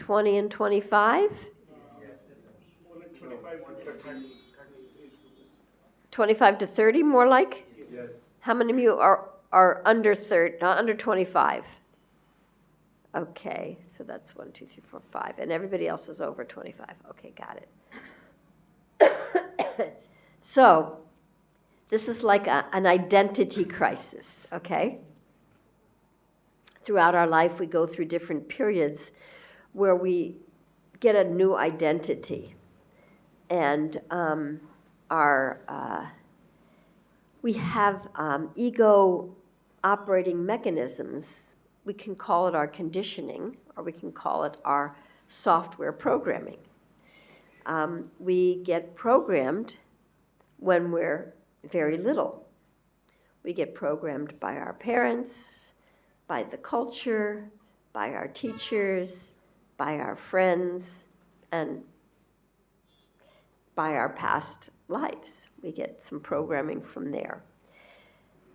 20 and 25? More like 25 to 30 age group is. 25 to 30, more like? Yes. How many of you are under 30, under 25? Okay, so that's 1, 2, 3, 4, 5, and everybody else is over 25. Okay, got it. So this is like an identity crisis, okay? Throughout our life, we go through different periods where we get a new identity, and we have ego operating mechanisms. We can call it our conditioning, or we can call it our software programming. We get programmed when we're very little. We get programmed by our parents, by the culture, by our teachers, by our friends, and by our past lives. We get some programming from there.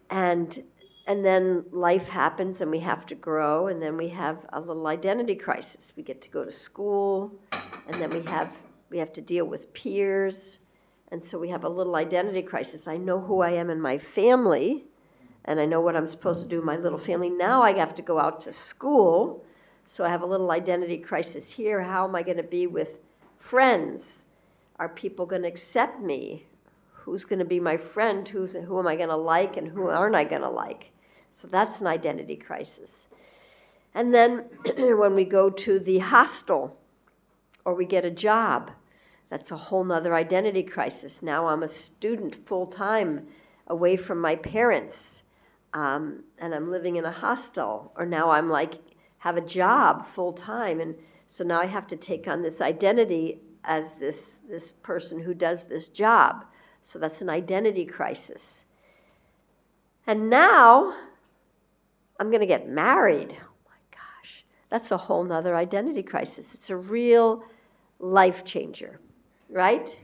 And then life happens and we have to grow, and then we have a little identity crisis. We get to go to school, and then we have to deal with peers, and so we have a little identity crisis. I know who I am in my family, and I know what I'm supposed to do in my little family. Now I have to go out to school, so I have a little identity crisis here. How am I going to be with friends? Are people going to accept me? Who's going to be my friend? Who am I going to like, and who aren't I going to like? So that's an identity crisis. And then when we go to the hostel or we get a job, that's a whole nother identity crisis. Now I'm a student full-time away from my parents, and I'm living in a hostel. Or now I'm have a job full-time, and so now I have to take on this identity as this person who does this job. So that's an identity crisis. And now I'm going to get married. Oh my gosh, that's a whole nother identity crisis. It's a real life changer, right? Yes.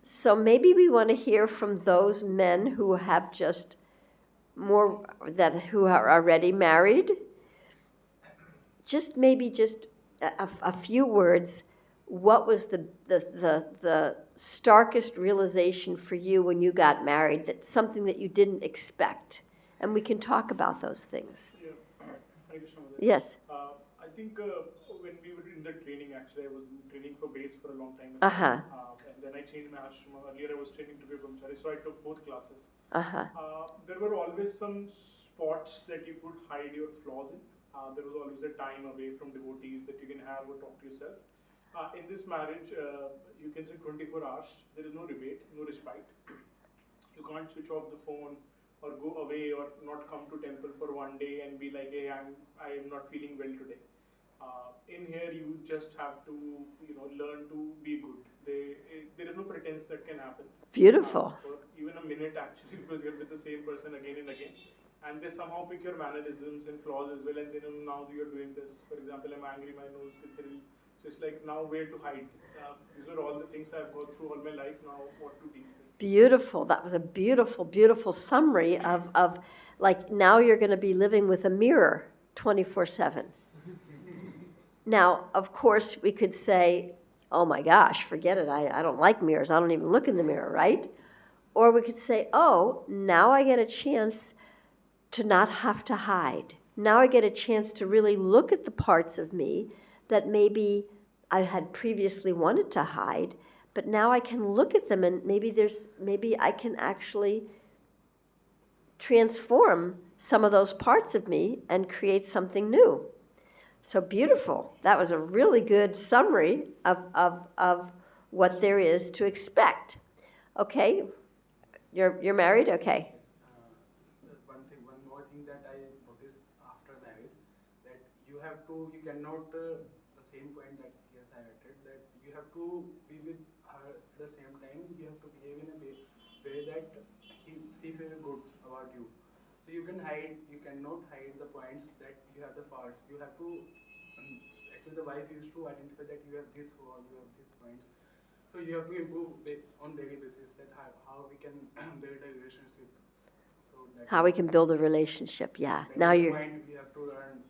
So maybe we want to hear from those men who have who are already married. Just a few words. What was the starkest realization for you when you got married, that's something that you didn't expect? And we can talk about those things. Yeah. Thank you so much. Yes. I think when we were in the training, actually, I was in training for base for a long time. Uh-huh. And then I changed my ashrama. Earlier, I was training to be a brahmachari, so I took both classes. Uh-huh. There were always some spots that you could hide your flaws in. There was always a time away from devotees that you can have or talk to yourself. In this marriage, you can say 24 hours. There is no rebate, no respite. You can't switch off the phone or go away or not come to temple for one day and be like, hey, I am not feeling well today. In here, you just have to, learn to be good. There is no pretense that can happen. Beautiful. For even a minute, actually, because you're with the same person again and again. And they somehow pick your mannerisms and flaws as well. And then now you're doing this. For example, I'm angry, my nose gets really. So it's like now where to hide. These are all the things I've gone through all my life. Now what to deal with. Beautiful. That was a beautiful, beautiful summary of like now you're going to be living with a mirror 24/7. Now, of course, we could say, oh my gosh, forget it. I don't like mirrors. I don't even look in the mirror, right? Or we could say, oh, now I get a chance to not have to hide. Now I get a chance to really look at the parts of me that maybe I had previously wanted to hide, but now I can look at them, and maybe I can actually transform some of those parts of me and create something new. So beautiful. That was a really good summary of what there is to expect. Okay, you're married? Okay. One more thing that I noticed after marriage, that you cannot, the same point that he has highlighted, that you have to be with her at the same time, you have to behave in a way that she feels good about you. So you cannot hide the points that you have the faults. You have to, actually the wife used to identify that you have this flaw, you have these points. So you have to improve on daily basis that how we can build a relationship. So that How we can build a relationship, yeah. that Now is the you're point we have to learn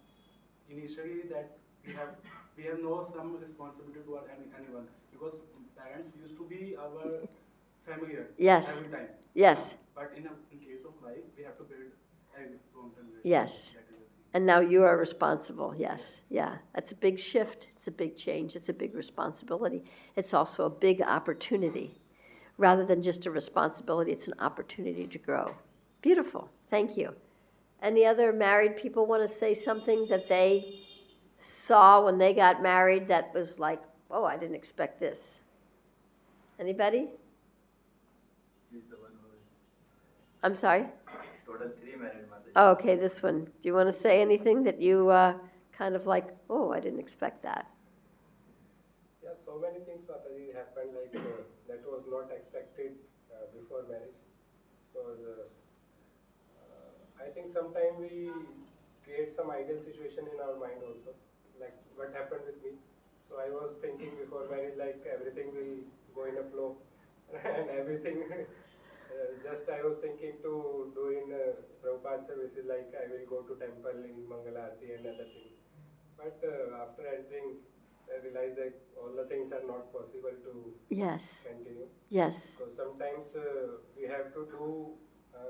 initially, that we have we have no some responsibility toward anyone, because parents used to be our familiar Yes. every time. Yes. But in case of life, we have to build a long-term relationship. Yes. That is the thing. And now you are responsible, yes, yeah. That's a big shift, it's a big change, it's a big responsibility. It's also a big opportunity. Rather than just a responsibility, it's an opportunity to grow. Beautiful, thank you. Any other married people want to say something that they saw when they got married that was like, oh, I didn't expect this? Anybody? He's the one who is I'm sorry? total 3 married Mataji. Oh, okay, this one. Do you want to say anything that you kind of like, oh, I didn't expect that? Yeah, so many things, Mataji, happened like that was not expected before marriage. Because I think sometimes we create some ideal situation in our mind also, like what happened with me. So I was thinking before marriage like everything will go in a flow and everything. Just I was thinking to do in Prabhupada services, like I will go to temple in Mangala Aarti and other things. But after entering, I realized that all the things are not possible to Yes, continue. yes, So sometimes we have to do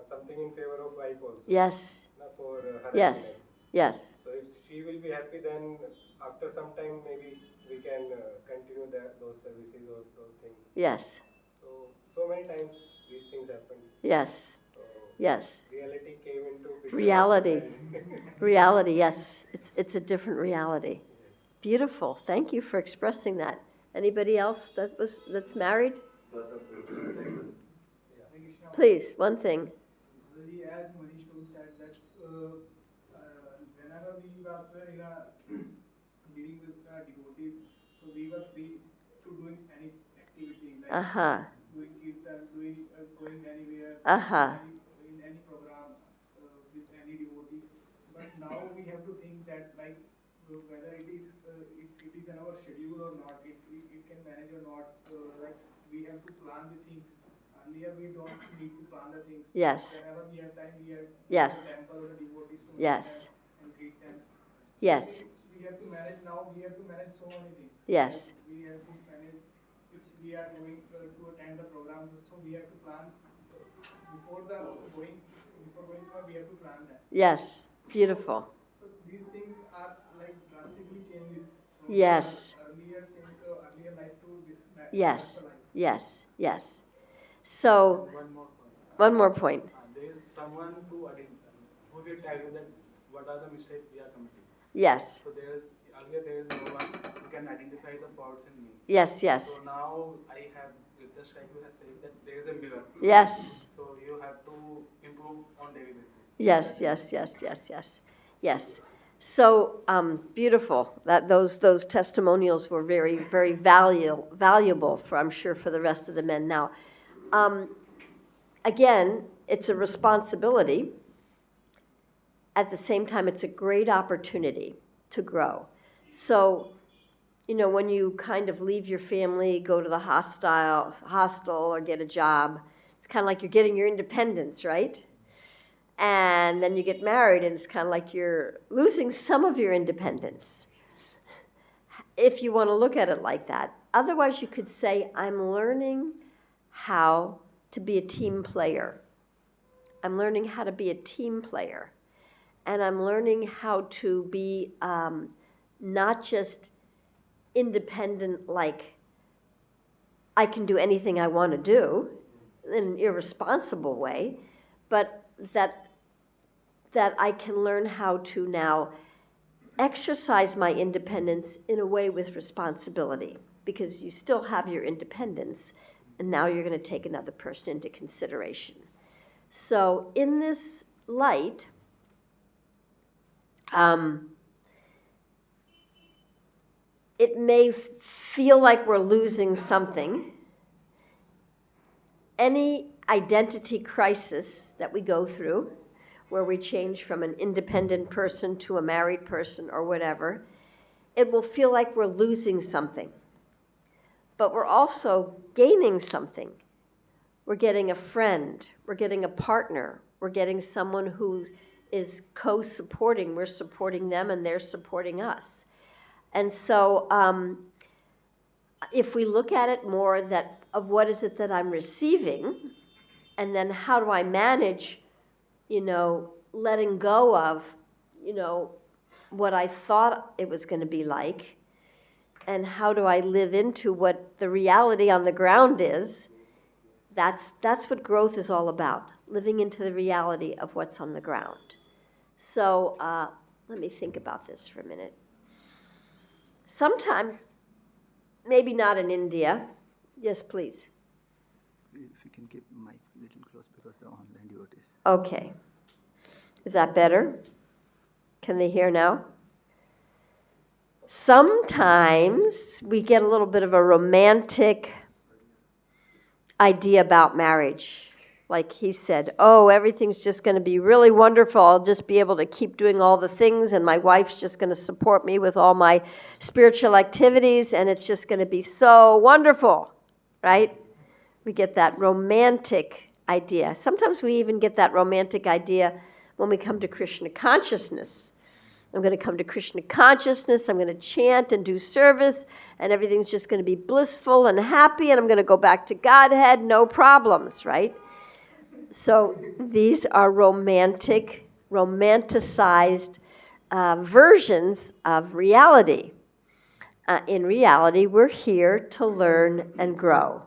something in favor of wife also. yes, For her yes, happiness. yes, So if she will be happy, then after some time maybe we can continue those services or those things. yes, So many times these things happen. yes, So yes. reality came into picture. Reality. after marriage. Reality, yes. It's a different reality. Yes. Beautiful. Thank you for expressing that. Anybody else that's married? Birth of perspective. Yeah. Please, one thing. Really, as Manish Prabhu said that whenever we was in a dealing with devotees, so we were free to doing any activity like Uh-huh. doing kirtan, doing going anywhere, Uh-huh. in any program with any devotee. But now we have to think that like whether it is in our schedule or not, it can manage or not. Like we have to plan the things. Earlier we don't need to plan the things. Yes. Whenever we have time, we have Yes. to the temple or the devotees to meet Yes. them and greet them. Yes. We have to manage now. We have to manage so many things. Yes. Like we have to manage if we are going to attend the program. So we have to plan before the going before going to we have to plan that. Yes. Beautiful. So these things are like drastically changes from Yes. earlier life to this Yes. the life. Yes. Yes. So, One more point. one more point. There is someone to identify who will tell you that what are the mistakes we are committing. Yes. So there is no one who can identify the faults in me. Yes, yes. So now I have, just like you have said, that there is a mirror. Yes. So you have to improve on daily basis. Yes, yes, yes, yes, yes, yes. So beautiful. That those testimonials were very, very valuable for, I'm sure, for the rest of the men. Now, again, it's a responsibility. At the same time, it's a great opportunity to grow. So, when you kind of leave your family, go to the hostel, or get a job, it's kind of like you're getting your independence, right? And then you get married, and it's kind of like you're losing some of your independence, if you want to look at it like that. Otherwise, you could say, I'm learning how to be a team player. I'm learning how to be a team player. And I'm learning how to be not just independent, like I can do anything I want to do in an irresponsible way, but that I can learn how to now exercise my independence in a way with responsibility, because you still have your independence, and now you're going to take another person into consideration. So in this light, it may feel like we're losing something. Any identity crisis that we go through, where we change from an independent person to a married person or whatever, it will feel like we're losing something. But we're also gaining something. We're getting a friend, we're getting a partner, we're getting someone who is co-supporting. We're supporting them and they're supporting us. And so if we look at it more that of what is it that I'm receiving, and then how do I manage, letting go of, what I thought it was going to be like, and how do I live into what the reality on the ground is, that's what growth is all about, living into the reality of what's on the ground. So let me think about this for a minute. Sometimes, maybe not in India. Yes, please. If you can keep mic a little close because the online devotees. Okay. Is that better? Can they hear now? Sometimes we get a little bit of a romantic idea about marriage. Like he said, oh, everything's just going to be really wonderful. I'll just be able to keep doing all the things, and my wife's just going to support me with all my spiritual activities, and it's just going to be so wonderful, right? We get that romantic idea. Sometimes we even get that romantic idea when we come to Krishna consciousness. I'm going to come to Krishna consciousness, I'm going to chant and do service, and everything's just going to be blissful and happy, and I'm going to go back to Godhead, no problems, right? So these are romanticized versions of reality. In reality, we're here to learn and grow.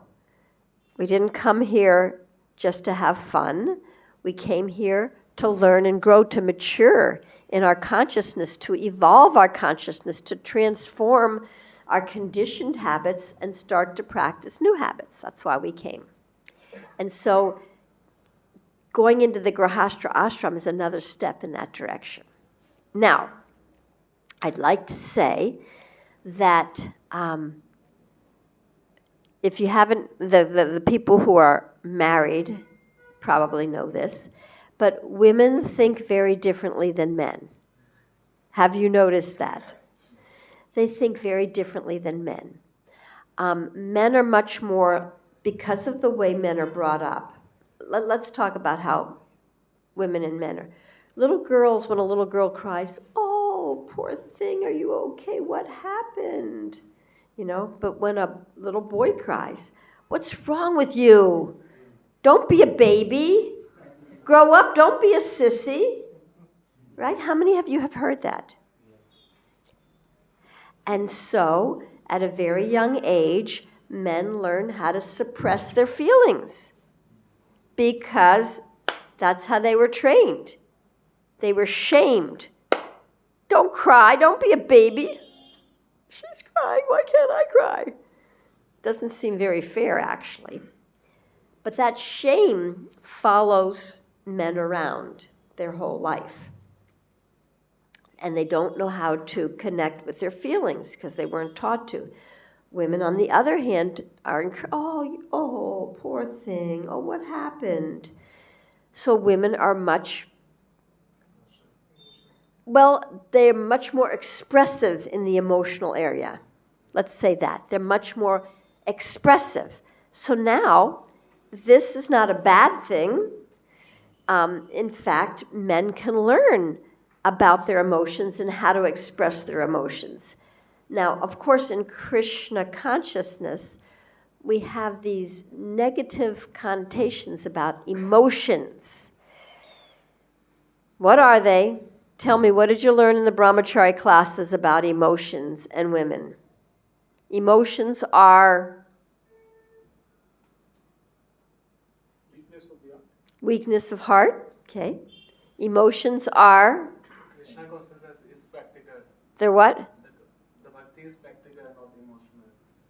We didn't come here just to have fun. We came here to learn and grow, to mature in our consciousness, to evolve our consciousness, to transform our conditioned habits and start to practice new habits. That's why we came. And so going into the Grahastra ashram is another step in that direction. Now, I'd like to say that if you haven't, the people who are married probably know this, but women think very differently than men. Have you noticed that? They think very differently than men. Men are much more, because of the way men are brought up. Let's talk about how women and men are. Little girls, when a little girl cries, oh, poor thing, are you okay? What happened? But when a little boy cries, what's wrong with you? Don't be a baby. Grow up, don't be a sissy. Right? How many of you have heard that? And so, at a very young age, men learn how to suppress their feelings because that's how they were trained. They were shamed. Don't cry, don't be a baby. She's crying, why can't I cry? Doesn't seem very fair, actually. But that shame follows men around their whole life. And they don't know how to connect with their feelings because they weren't taught to. Women, on the other hand, are, oh, poor thing, oh, what happened? So women are they're much more expressive in the emotional area. Let's say that. They're much more expressive. So now, this is not a bad thing. In fact, men can learn about their emotions and how to express their emotions. Now, of course, in Krishna consciousness, we have these negative connotations about emotions. What are they? Tell me, what did you learn in the brahmachari classes about emotions and women? Emotions are weakness of heart. Okay. Emotions are. Krishna consciousness is practical. They're what? The bhakti is practical, not emotional.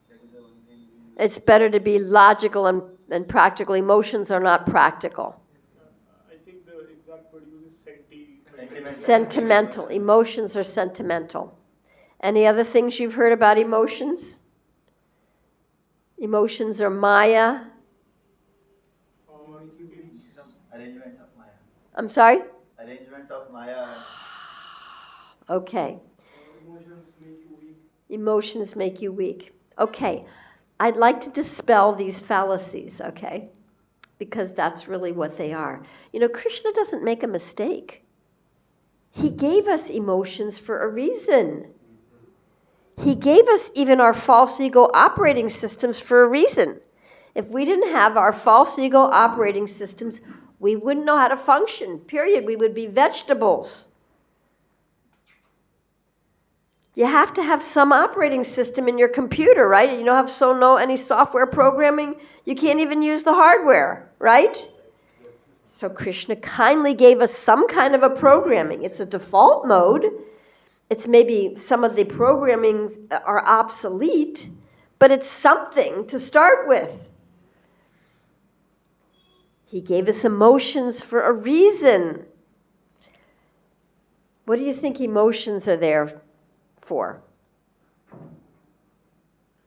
That is the one thing. It's better to be logical and practical. Emotions are not practical. I think the exact word used is sentimental. Sentimental. Emotions are sentimental. Any other things you've heard about emotions? Emotions are Maya. Arrangements of Maya. I'm sorry? Arrangements of Maya. Okay. Emotions make you weak. Emotions make you weak. Okay. I'd like to dispel these fallacies, okay? Because that's really what they are. Krishna doesn't make a mistake. He gave us emotions for a reason. He gave us even our false ego operating systems for a reason. If we didn't have our false ego operating systems, we wouldn't know how to function, period. We would be vegetables. You have to have some operating system in your computer, right? You don't know any software programming, you can't even use the hardware, right? So Krishna kindly gave us some kind of a programming. It's a default mode. It's maybe some of the programmings are obsolete, but it's something to start with. He gave us emotions for a reason. What do you think emotions are there for?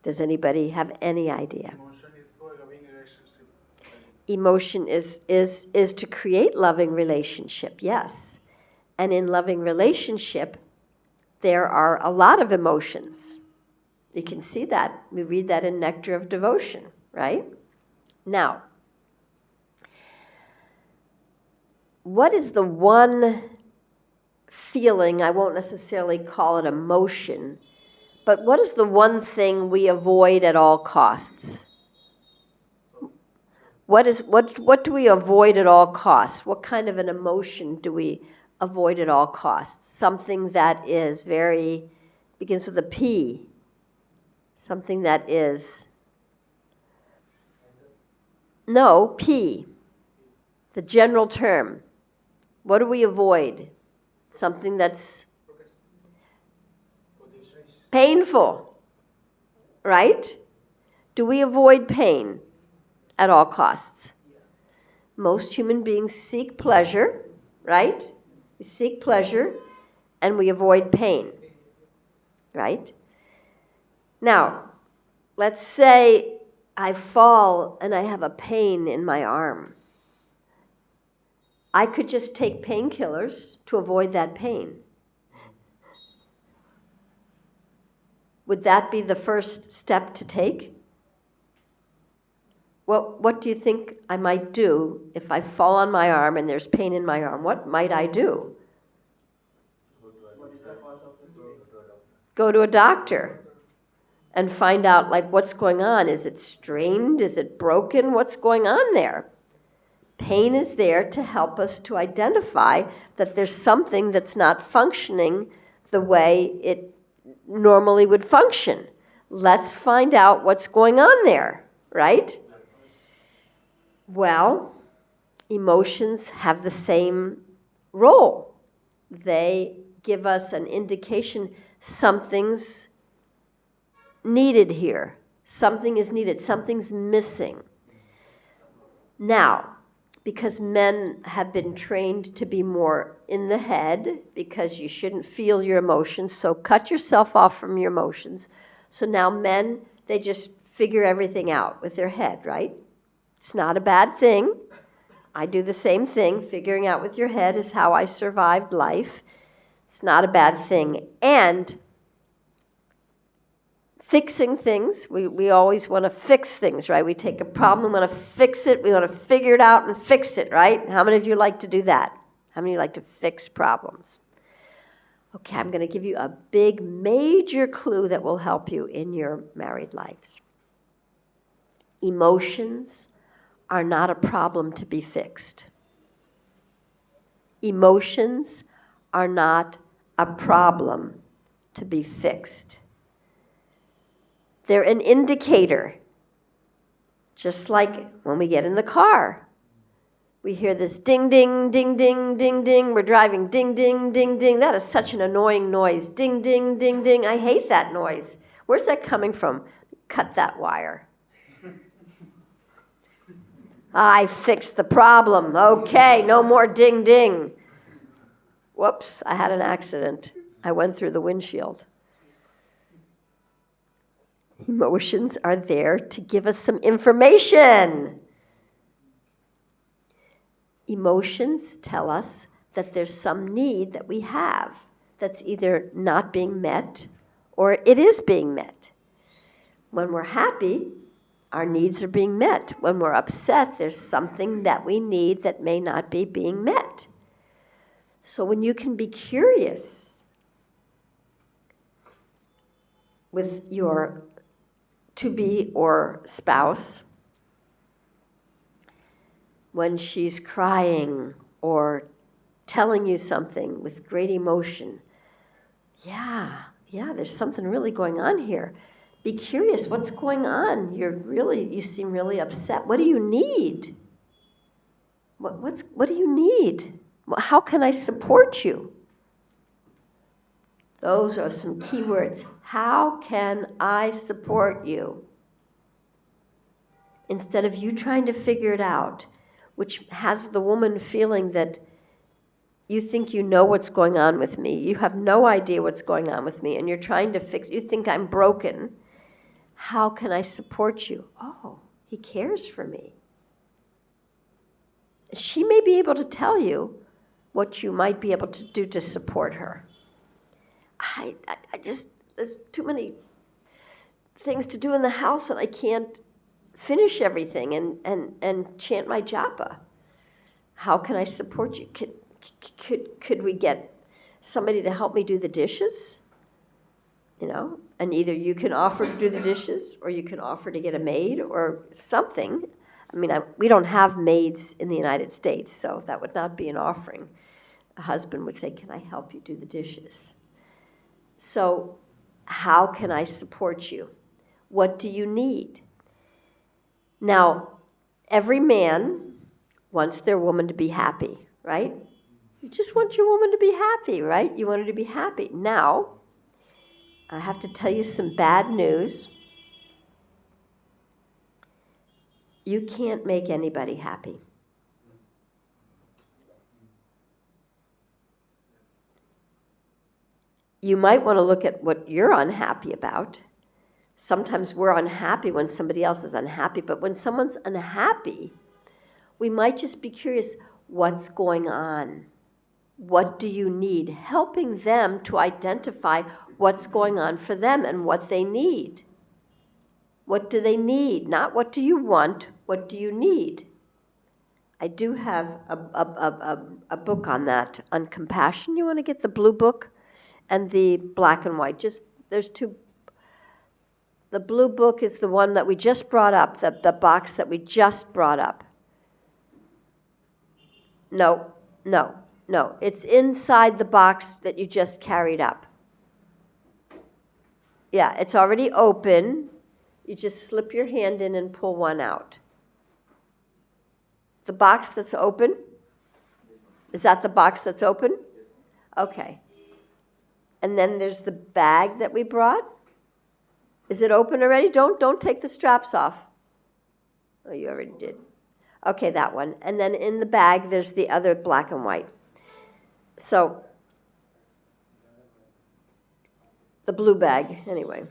Does anybody have any idea? Emotion is for loving relationship. Emotion is to create loving relationship, yes. And in loving relationship, there are a lot of emotions. You can see that. We read that in Nectar of Devotion, right? Now, what is the one feeling, I won't necessarily call it emotion, but what is the one thing we avoid at all costs? What do we avoid at all costs? What kind of an emotion do we avoid at all costs? Something that is begins with a P. Something that is, no, P, the general term. What do we avoid? Something that's painful, right? Do we avoid pain at all costs? Most human beings seek pleasure, right? We seek pleasure and we avoid pain, right? Now, let's say I fall and I have a pain in my arm. I could just take painkillers to avoid that pain. Would that be the first step to take? Well, what do you think I might do if I fall on my arm and there's pain in my arm? What might I do? Go to a doctor and find out, like, what's going on. Is it strained? Is it broken? What's going on there? Pain is there to help us to identify that there's something that's not functioning the way it normally would function. Let's find out what's going on there, right? Well, emotions have the same role. They give us an indication something's needed here. Something is needed. Something's missing. Now, because men have been trained to be more in the head, because you shouldn't feel your emotions, so cut yourself off from your emotions. So now men, they just figure everything out with their head, right? It's not a bad thing. I do the same thing. Figuring out with your head is how I survived life. It's not a bad thing. And fixing things, we always want to fix things, right? We take a problem, we want to fix it, we want to figure it out and fix it, right? How many of you like to do that? How many of you like to fix problems? Okay, I'm going to give you a big, major clue that will help you in your married lives. Emotions are not a problem to be fixed. Emotions are not a problem to be fixed. They're an indicator. Just like when we get in the car. We hear this ding, ding, ding, ding, ding, ding. We're driving ding, ding, ding, ding. That is such an annoying noise. Ding, ding, ding, ding. I hate that noise. Where's that coming from? Cut that wire. I fixed the problem. Okay, no more ding, ding. Whoops, I had an accident. I went through the windshield. Emotions are there to give us some information. Emotions tell us that there's some need that we have that's either not being met or it is being met. When we're happy, our needs are being met. When we're upset, there's something that we need that may not be being met. So when you can be curious with your to-be or spouse, when she's crying or telling you something with great emotion, yeah, there's something really going on here. Be curious, what's going on? You seem really upset. What do you need? What do you need? How can I support you? Those are some key words. How can I support you? Instead of you trying to figure it out, which has the woman feeling that you think you know what's going on with me. You have no idea what's going on with me, and you're trying to fix. You think I'm broken. How can I support you? Oh, he cares for me. She may be able to tell you what you might be able to do to support her. I just, there's too many things to do in the house, and I can't finish everything and chant my japa. How can I support you? Could we get somebody to help me do the dishes? You know, and either you can offer to do the dishes, or you can offer to get a maid or something. I mean, we don't have maids in the United States, so that would not be an offering. A husband would say, can I help you do the dishes? So how can I support you? What do you need? Now, every man wants their woman to be happy, right? You just want your woman to be happy, right? You want her to be happy. Now, I have to tell you some bad news. You can't make anybody happy. You might want to look at what you're unhappy about. Sometimes we're unhappy when somebody else is unhappy, but when someone's unhappy, we might just be curious, what's going on? What do you need? Helping them to identify what's going on for them and what they need. What do they need? Not what do you want, what do you need? I do have a book on that, on compassion. You want to get the blue book and the black and white. There's two. The blue book is the one that we just brought up, the box that we just brought up. No. It's inside the box that you just carried up. Yeah, it's already open. You just slip your hand in and pull one out. The box that's open? Is that the box that's open? Okay. And then there's the bag that we brought. Is it open already? Don't take the straps off. Oh, you already did. Okay, that one. And then in the bag, there's the other black and white. So, the blue bag, anyway.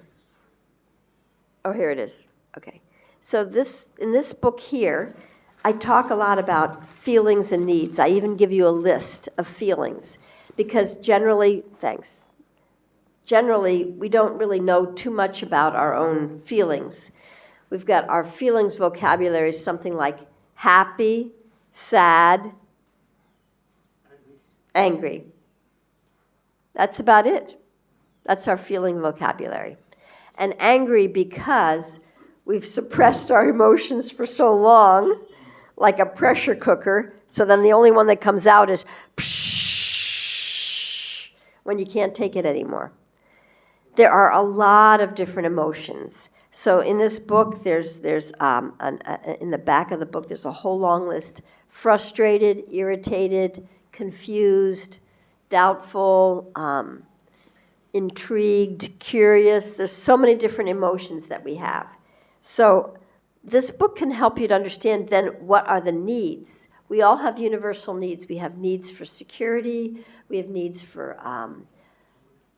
Oh, here it is. Okay. So in this book here, I talk a lot about feelings and needs. I even give you a list of feelings because generally, we don't really know too much about our own feelings. We've got our feelings vocabulary, something like happy, sad, angry. That's about it. That's our feeling vocabulary. And angry because we've suppressed our emotions for so long, like a pressure cooker, so then the only one that comes out is psh, when you can't take it anymore. There are a lot of different emotions. So in this book, there's in the back of the book, there's a whole long list: frustrated, irritated, confused, doubtful, intrigued, curious. There's so many different emotions that we have. So this book can help you to understand then what are the needs. We all have universal needs. We have needs for security. We have needs for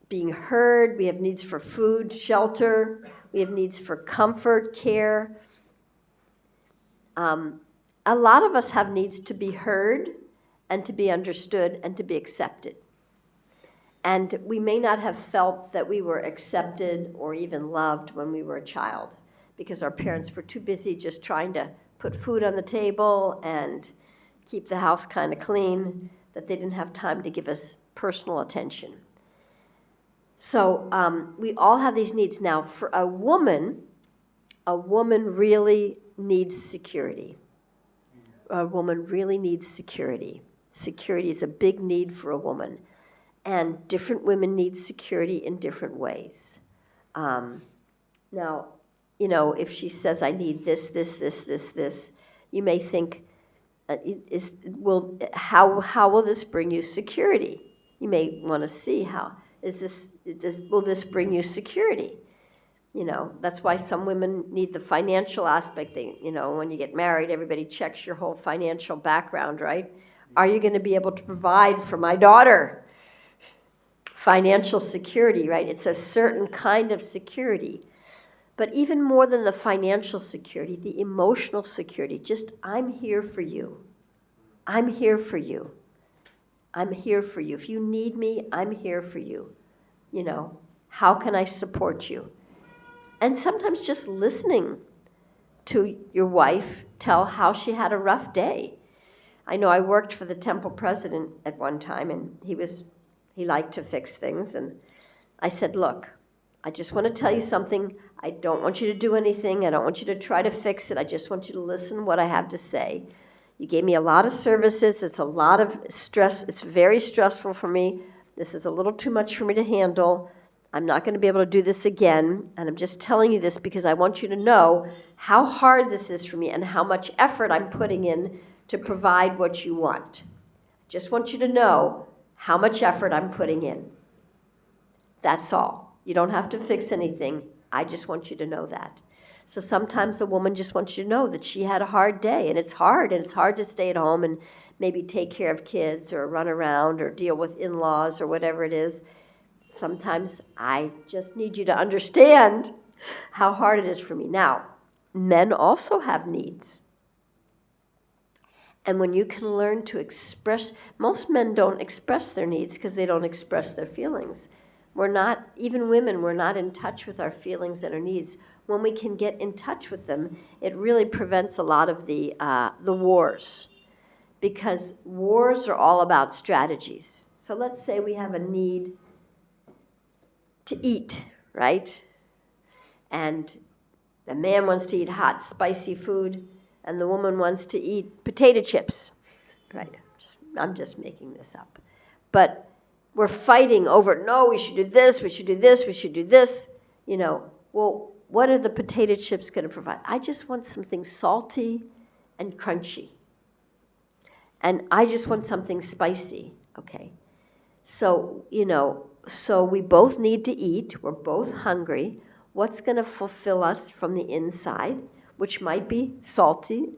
being heard. We have needs for food, shelter. We have needs for comfort, care. A lot of us have needs to be heard and to be understood and to be accepted. And we may not have felt that we were accepted or even loved when we were a child because our parents were too busy just trying to put food on the table and keep the house kind of clean, that they didn't have time to give us personal attention. So we all have these needs. Now, for a woman really needs security. A woman really needs security. Security is a big need for a woman. And different women need security in different ways. Now, if she says, I need this, you may think, how will this bring you security? You may want to see will this bring you security? That's why some women need the financial aspect thing. When you get married, everybody checks your whole financial background, right? Are you going to be able to provide for my daughter? Financial security, right? It's a certain kind of security. But even more than the financial security, the emotional security, just I'm here for you. I'm here for you. I'm here for you. If you need me, I'm here for you. How can I support you? And sometimes just listening to your wife tell how she had a rough day. I know I worked for the temple president at one time, and he liked to fix things. And I said, look, I just want to tell you something. I don't want you to do anything. I don't want you to try to fix it. I just want you to listen to what I have to say. You gave me a lot of services. It's a lot of stress. It's very stressful for me. This is a little too much for me to handle. I'm not going to be able to do this again. And I'm just telling you this because I want you to know how hard this is for me and how much effort I'm putting in to provide what you want. Just want you to know how much effort I'm putting in. That's all. You don't have to fix anything. I just want you to know that. So sometimes the woman just wants you to know that she had a hard day, and it's hard to stay at home and maybe take care of kids or run around or deal with in-laws or whatever it is. Sometimes I just need you to understand how hard it is for me. Now, men also have needs. And when you can learn to express, most men don't express their needs because they don't express their feelings. We're not, even women, we're not in touch with our feelings and our needs. When we can get in touch with them, it really prevents a lot of the wars. Because wars are all about strategies. So let's say we have a need to eat, right? And the man wants to eat hot, spicy food, and the woman wants to eat potato chips, right? I'm just making this up. But we're fighting over, no, we should do this, we should do this, we should do this. Well, what are the potato chips going to provide? I just want something salty and crunchy. And I just want something spicy, okay? So, so we both need to eat. We're both hungry. What's going to fulfill us from the inside, which might be salty,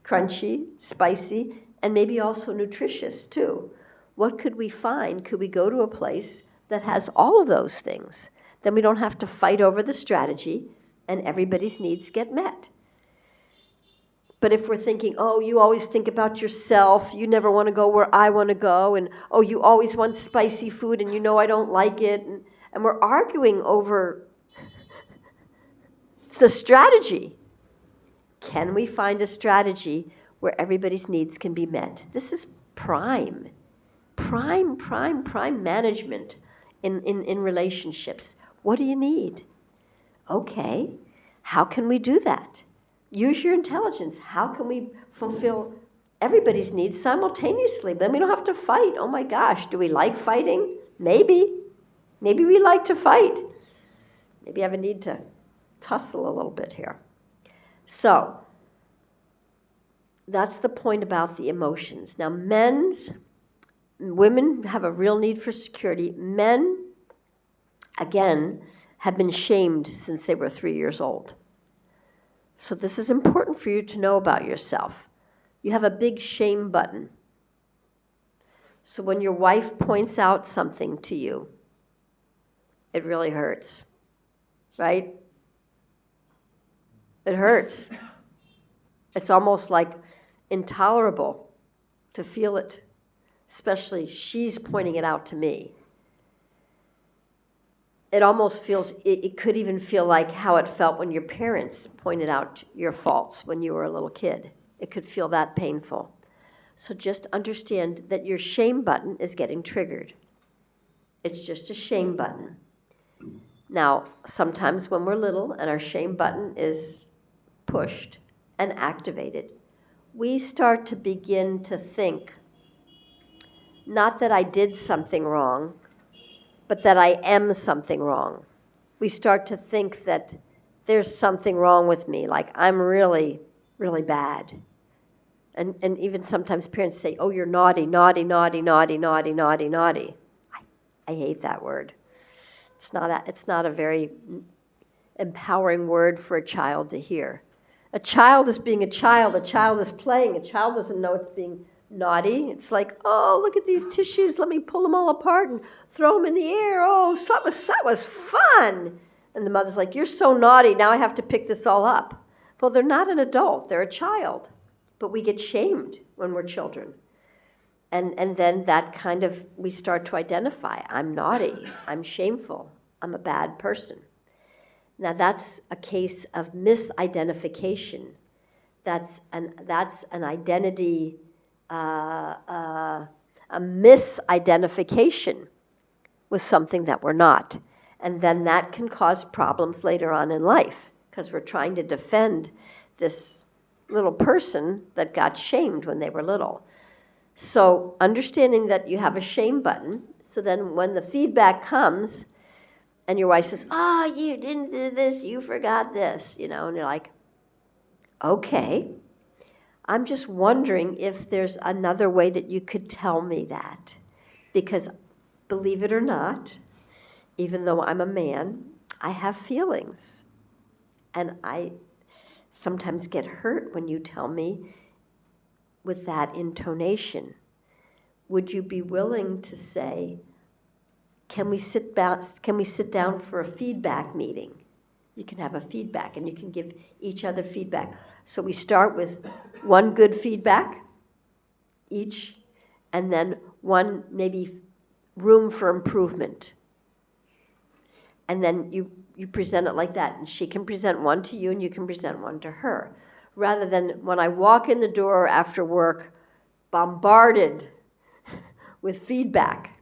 crunchy, spicy, and maybe also nutritious too. What could we find? Could we go to a place that has all of those things? Then we don't have to fight over the strategy and everybody's needs get met. But if we're thinking, oh, you always think about yourself, you never want to go where I want to go, and oh, you always want spicy food and I don't like it, and we're arguing over the strategy. Can we find a strategy where everybody's needs can be met? This is prime management in relationships. What do you need? Okay, how can we do that? Use your intelligence. How can we fulfill everybody's needs simultaneously? Then we don't have to fight. Oh my gosh, do we like fighting? Maybe. Maybe we like to fight. Maybe I have a need to tussle a little bit here. So, that's the point about the emotions. Now, women have a real need for security. Men, again, have been shamed since they were 3 years old. So this is important for you to know about yourself. You have a big shame button. So when your wife points out something to you, it really hurts, right? It hurts. It's almost like intolerable to feel it, especially she's pointing it out to me. It almost feels, it could even feel like how it felt when your parents pointed out your faults when you were a little kid. It could feel that painful. So just understand that your shame button is getting triggered. It's just a shame button. Now, sometimes when we're little and our shame button is pushed and activated, we start to begin to think, not that I did something wrong, but that I am something wrong. We start to think that there's something wrong with me, like I'm really, really bad. And even sometimes parents say, oh, you're naughty, naughty, naughty, naughty, naughty, naughty, naughty. I hate that word. It's not a very empowering word for a child to hear. A child is being a child is playing, a child doesn't know it's being naughty. It's like, oh, look at these tissues, let me pull them all apart and throw them in the air. Oh, that was fun. And the mother's like, you're so naughty, now I have to pick this all up. Well, they're not an adult, they're a child. But we get shamed when we're children. And then that kind of, we start to identify, I'm naughty, I'm shameful, I'm a bad person. Now that's a case of misidentification. That's an identity, a misidentification with something that we're not. And then that can cause problems later on in life because we're trying to defend this little person that got shamed when they were little. So understanding that you have a shame button, so then when the feedback comes and your wife says, oh, you didn't do this, you forgot this, and you're like, okay, I'm just wondering if there's another way that you could tell me that. Because believe it or not, even though I'm a man, I have feelings. And I sometimes get hurt when you tell me with that intonation. Would you be willing to say, can we sit down for a feedback meeting? You can have a feedback and you can give each other feedback. So we start with one good feedback each, and then one maybe room for improvement. And then you present it like that, and she can present one to you and you can present one to her. Rather than when I walk in the door after work, bombarded with feedback.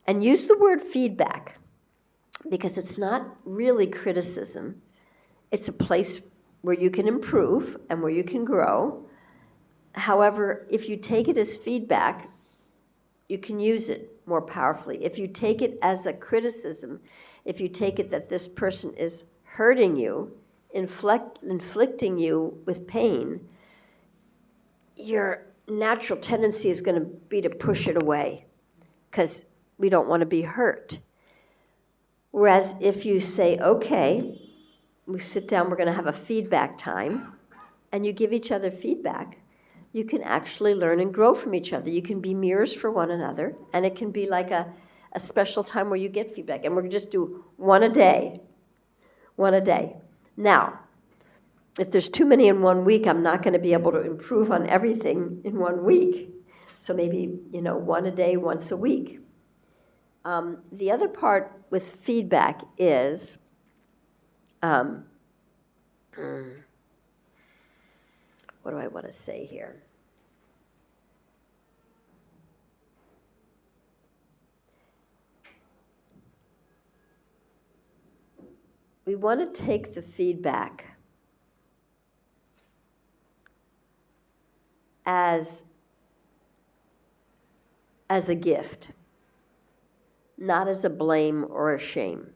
And use the word feedback because it's not really criticism. It's a place where you can improve and where you can grow. However, if you take it as feedback, you can use it more powerfully. If you take it as a criticism, if you take it that this person is hurting you, inflicting you with pain, your natural tendency is going to be to push it away because we don't want to be hurt. Whereas if you say, okay, we sit down, we're going to have a feedback time, and you give each other feedback, you can actually learn and grow from each other. You can be mirrors for one another, and it can be like a special time where you get feedback. And we're going to just do one a day. Now, if there's too many in 1 week, I'm not going to be able to improve on everything in 1 week. So maybe, one a day, once a week. The other part with feedback is, what do I want to say here? We want to take the feedback as a gift, not as a blame or a shame.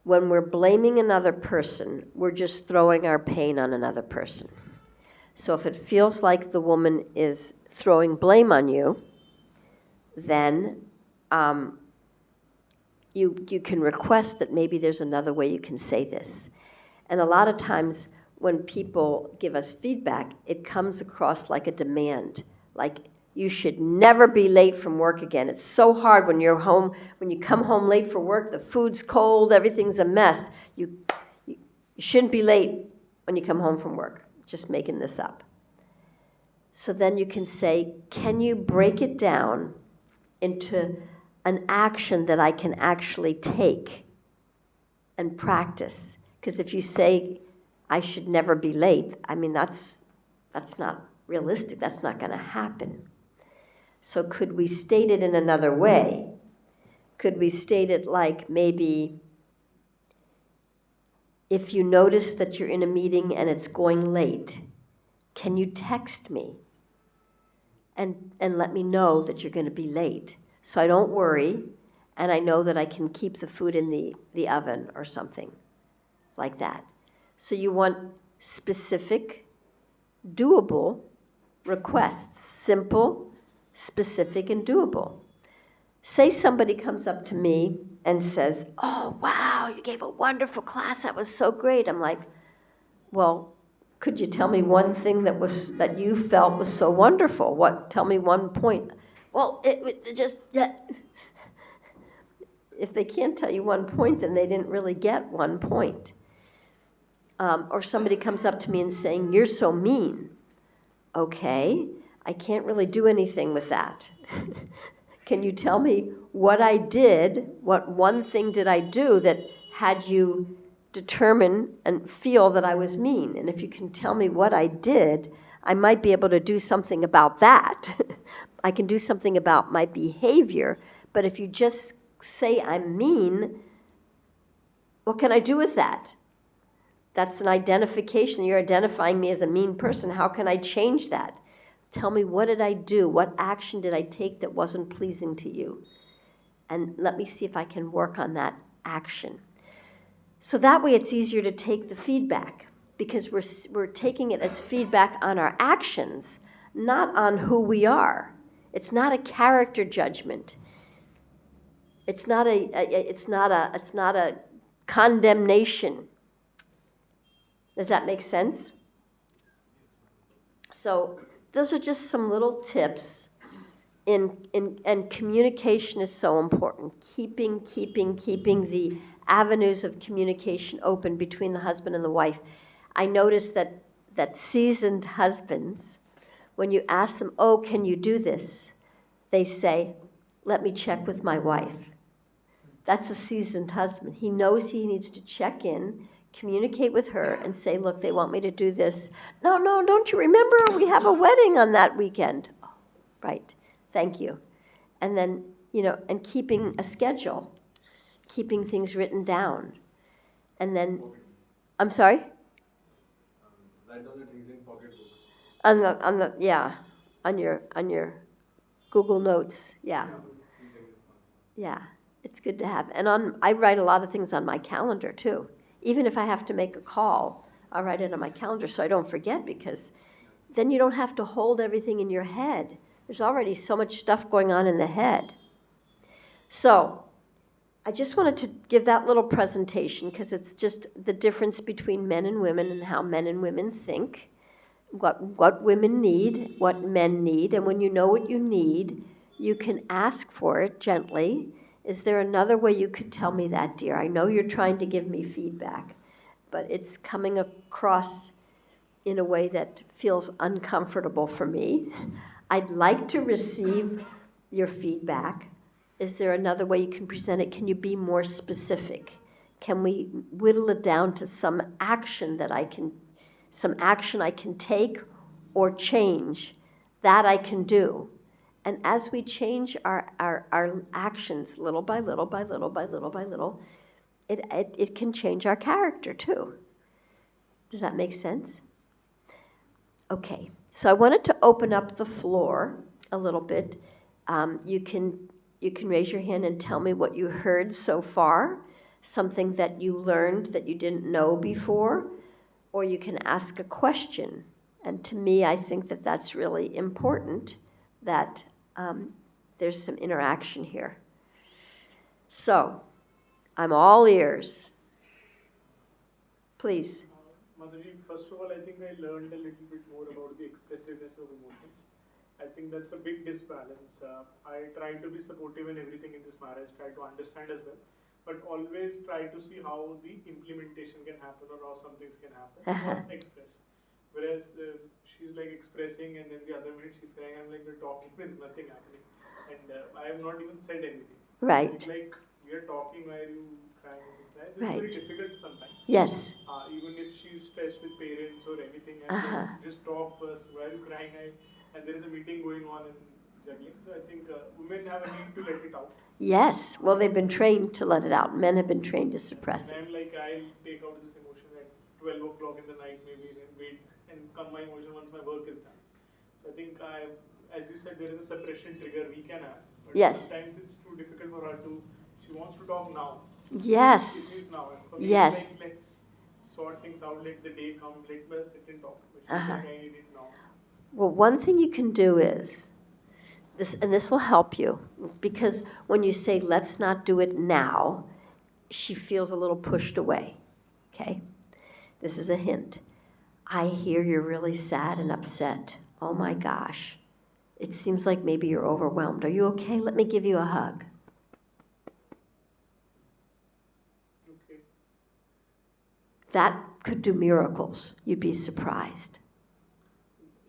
When we're blaming another person, we're just throwing our pain on another person. So if it feels like the woman is throwing blame on you, then you can request that maybe there's another way you can say this. And a lot of times when people give us feedback, it comes across like a demand, like you should never be late from work again. It's so hard when you're home, when you come home late for work, the food's cold, everything's a mess. You shouldn't be late when you come home from work. Just making this up. So then you can say, can you break it down into an action that I can actually take and practice? Because if you say, I should never be late, I mean, that's not realistic. That's not going to happen. So could we state it in another way? could we state it like maybe, if you notice that you're in a meeting and it's going late, can you text me and let me know that you're going to be late so I don't worry and I know that I can keep the food in the oven or something like that. So you want specific, doable requests, simple, specific, and doable. Say somebody comes up to me and says, "Oh, wow, you gave a wonderful class. That was so great." I'm like, "Well, could you tell me one thing that you felt was so wonderful? Tell me one point." Well, it just, yeah. If they can't tell you one point, then they didn't really get one point. Or somebody comes up to me and saying, "You're so mean." Okay, I can't really do anything with that. Can you tell me what I did, what one thing did I do that had you determine and feel that I was mean? And if you can tell me what I did, I might be able to do something about that. I can do something about my behavior, but if you just say I'm mean, what can I do with that? That's an identification. You're identifying me as a mean person. How can I change that? Tell me, what did I do? What action did I take that wasn't pleasing to you? And let me see if I can work on that action. So that way it's easier to take the feedback because we're taking it as feedback on our actions, not on who we are. It's not a character judgment. It's not a condemnation. Does that make sense? So those are just some little tips. And communication is so important. Keeping the avenues of communication open between the husband and the wife. I noticed that seasoned husbands, when you ask them, "Oh, can you do this?" they say, "Let me check with my wife." That's a seasoned husband. He knows he needs to check in, communicate with her, and say, "Look, they want me to do this." "No, don't you remember? We have a wedding on that weekend." "Oh, right. Thank you." And then, and keeping a schedule, keeping things written down. And then, I'm sorry? Write down the things in pocketbook. On your Google Notes, yeah. Yeah, it's good to have. And I write a lot of things on my calendar too. Even if I have to make a call, I write it on my calendar so I don't forget, because then you don't have to hold everything in your head. There's already so much stuff going on in the head. So I just wanted to give that little presentation because it's just the difference between men and women and how men and women think, what women need, what men need. And when you know what you need, you can ask for it gently. "Is there another way you could tell me that, dear? I know you're trying to give me feedback, but it's coming across in a way that feels uncomfortable for me. I'd like to receive your feedback. Is there another way you can present it? Can you be more specific? Can we whittle it down to some action I can take or change that I can do?" And as we change our actions little by little by little by little by little, it can change our character too. Does that make sense? Okay, so I wanted to open up the floor a little bit. You can raise your hand and tell me what you heard so far, something that you learned that you didn't know before, or you can ask a question. And to me, I think that that's really important, that there's some interaction here. So, I'm all ears. Please. Mataji, first of all, I think I learned a little bit more about the expressiveness of emotions. I think that's a big disbalance. I try to be supportive in everything in this marriage, try to understand as well, but always try to see how the implementation can happen or how some things can happen, not express. Whereas she's like expressing and then the other minute she's crying, I'm like, we're talking, there's nothing happening. And I have not even said anything. Right. It's like, we are talking, why are you crying and things like that? It's Right. very difficult sometimes. Yes. Even if she's stressed with parents or anything, and Uh-huh. just talk first. Why are you crying? And there is a meeting going on, and juggling. So I think women have a need to let it out. Yes, well, they've been trained to let it out. Men have been trained to suppress And it. I'm like, I'll take out this emotion at 12 o'clock in the night, maybe, and wait and come my emotion once my work is done. So I think as you said, there is a suppression trigger we can have, but Yes. sometimes it's too difficult for her to. She wants to talk now. It Yes. needs now. And for me, Yes. it's like, let's sort things out. Let the day come. Let us sit and talk. But she's Uh-huh. like, I need it now. Well, one thing you can do is this, and this will help you, because when you say, let's not do it now, she feels a little pushed away. Okay? This is a hint. I hear you're really sad and upset. Oh my gosh. It seems like maybe you're overwhelmed. Are you okay? Let me give you a hug. Okay. That could do miracles. You'd be surprised.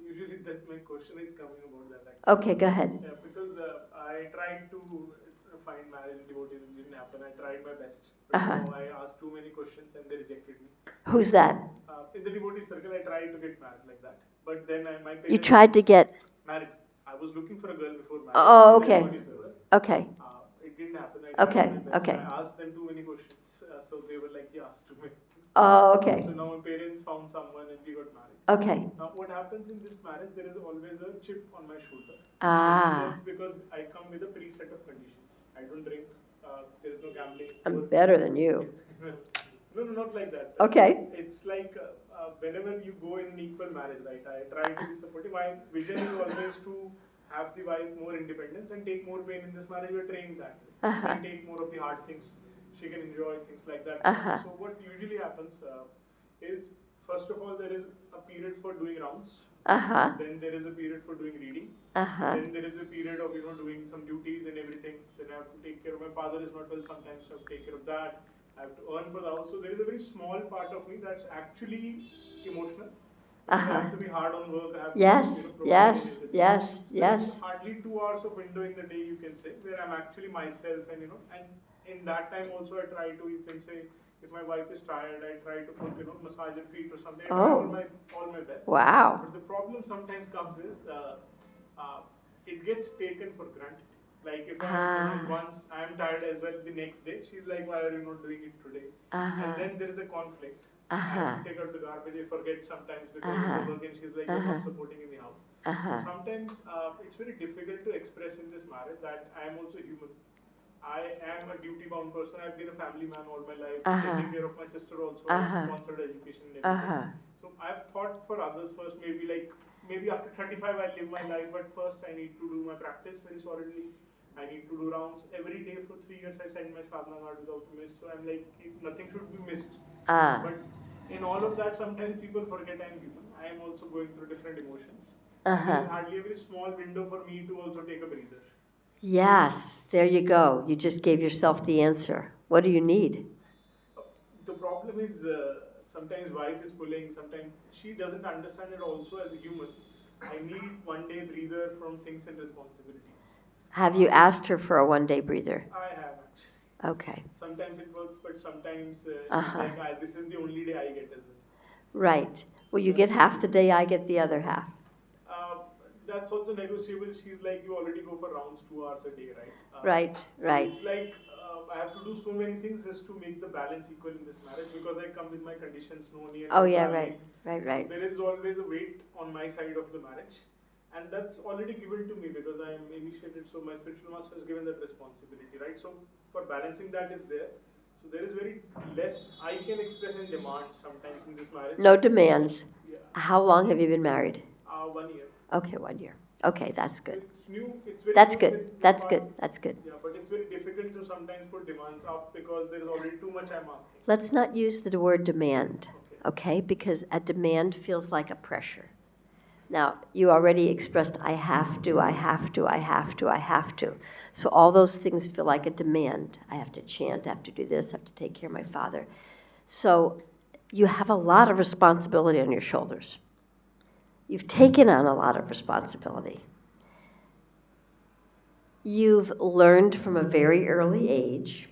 Usually that's my question is coming about that actually. Okay, go ahead. Yeah, because I tried to find marriage and devotees, it didn't happen. I tried my best, but Uh-huh. no, I asked too many questions and they rejected me. Who's that? In the devotee circle, I tried to get married like that, but then my parents. You tried to get. Married. I was looking for a girl before marriage. Oh, in the okay. devotee circle. Okay. It didn't happen. I tried Okay, my best. okay. I asked them too many questions, so they were like, "He asked too many things." Oh, okay. So now my parents found someone and we got married. Okay. Now, what happens in this marriage? There is always a chip on my shoulder. Ah. In the sense, because I come with a preset of conditions. I don't drink. There is no gambling. I'm better than you. No, not like that. Okay. It's like whenever you go in an equal marriage, right? I try to be supportive. My vision is always to have the wife more independence and take more pain in this marriage. We're trained that. Uh-huh. And take more of the hard things. She can enjoy things like that. Uh-huh. So what usually happens is, first of all, there is a period for doing rounds. Uh-huh. Then there is a period for doing reading. Uh-huh. Then there is a period of doing some duties and everything. Then I have to take care of my father is not well sometimes. So I have to take care of that. I have to earn for the house. So there is a very small part of me that's actually emotional. Because I have to be hard on work. I have to Yes, provide yes, and everything. yes, There is yes. hardly 2 hours of window in the day, you can say, where I'm actually myself, and and in that time also I try to, you can say, if my wife is tired, I try to put massage her feet or something. I try Oh. all my best. Wow. But the problem sometimes comes is it gets taken for granted. Like if Ah. once I'm tired as well, the next day she's like, "Why are you not doing it today?" Uh-huh. And then there is a conflict. I Uh-huh. have to take her to garbage. I forget sometimes because of the work, and she's like, "You're not supporting in the house." Uh-huh. So sometimes it's very difficult to express in this marriage that I am also human. I am a duty-bound person. I've been a family man all my life, taking care of my sister also. I've sponsored education and everything. So I've thought for others first. Maybe after 35 I'll live my life, but first I need to do my practice very solidly. I need to do rounds every day for 3 years. I send my sadhana card without miss. So I'm like, nothing should be missed. Ah. But in all of that, sometimes people forget I'm human. I am also going through different emotions. Uh-huh. There is hardly a very small window for me to also take a breather. Yes, there you go. You just gave yourself the answer. What do you need? The problem is sometimes wife is pulling, sometimes she doesn't understand it also as a human. I need 1 day breather from things and responsibilities. Have you asked her for a one-day breather? I have actually. Okay. Sometimes it works, but sometimes Uh-huh. she's like, this is the only day I get as well. Right. Well, you get that's- half the day, I get the other half. That's also negotiable. She's like, you already go for rounds 2 hours a day, right? Right, right. So it's like I have to do so many things just to make the balance equal in this marriage because I come with my conditions, no near Oh, no yeah, traveling. right. So there is always a weight on my side of the marriage. And that's already given to me because I am initiated, so my spiritual master has given that responsibility, right? So for balancing that is there. So there is very less I can express and demand sometimes in this marriage. No demands. Yeah. How long have you been married? 1 year. Okay, 1 year. Okay, that's So good. it's new. It's very That's new, good. the That's part- good. That's good. Yeah, but it's very difficult to sometimes put demands up because there is already too much I'm asking. Let's not use the word demand, Okay. okay? Because a demand feels like a pressure. Now, you already expressed, I have to, I have to, I have to, I have to. So all those things feel like a demand. I have to chant, I have to do this, I have to take care of my father. So you have a lot of responsibility on your shoulders. You've taken on a lot of responsibility. You've learned from a very early age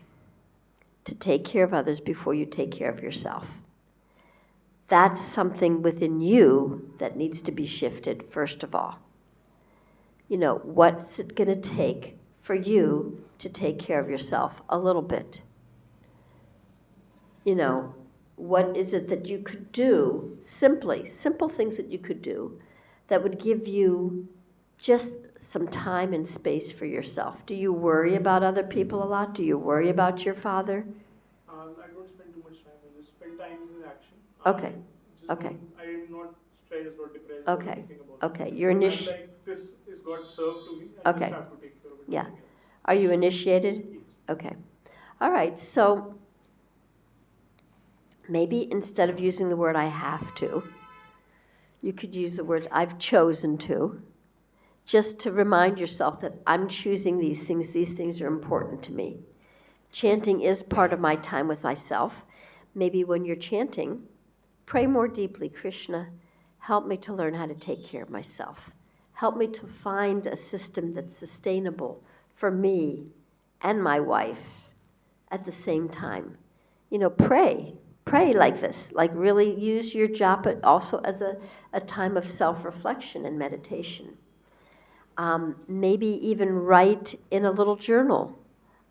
to take care of others before you take care of yourself. That's something within you that needs to be shifted, first of all. What's it going to take for you to take care of yourself a little bit? What is it that you could do simple things that you could do that would give you just some time and space for yourself? Do you worry about other people a lot? Do you worry about your father? I don't spend too much time. I just spend time in action. Okay. Just Okay. I am not stressed or depressed or Okay. anything about Okay. it. You're I'm initiated. like, this is got served to me. I Okay. just have to take care of it. Yeah. Nothing else. Are you initiated? Yes. Okay. All right. So maybe instead of using the word I have to, you could use the word I've chosen to, just to remind yourself that I'm choosing these things. These things are important to me. Chanting is part of my time with myself. Maybe when you're chanting, pray more deeply. Krishna, help me to learn how to take care of myself. Help me to find a system that's sustainable for me and my wife at the same time. Pray. Pray like this. Like really use your japa also as a time of self-reflection and meditation. Maybe even write in a little journal.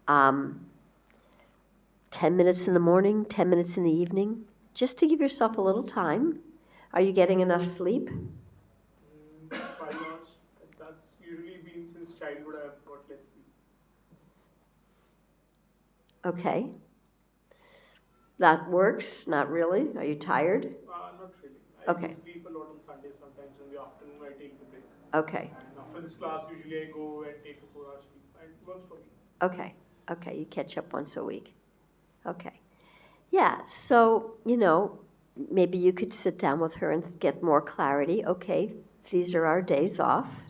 10 minutes in the morning, 10 minutes in the evening, just to give yourself a little time. Are you getting enough sleep? 5 hours. That's usually been since childhood. I have got less sleep. Okay. That works? Not really? Are you tired? Not really. I Okay. just sleep a lot on Sundays. Sometimes in the afternoon I take the break. Okay. And after this class, usually I go and take a 4 hour sleep. And it works for me. Okay. Okay. You catch up once a week. Okay. Yeah. So, maybe you could sit down with her and get more clarity. Okay. These are our days off.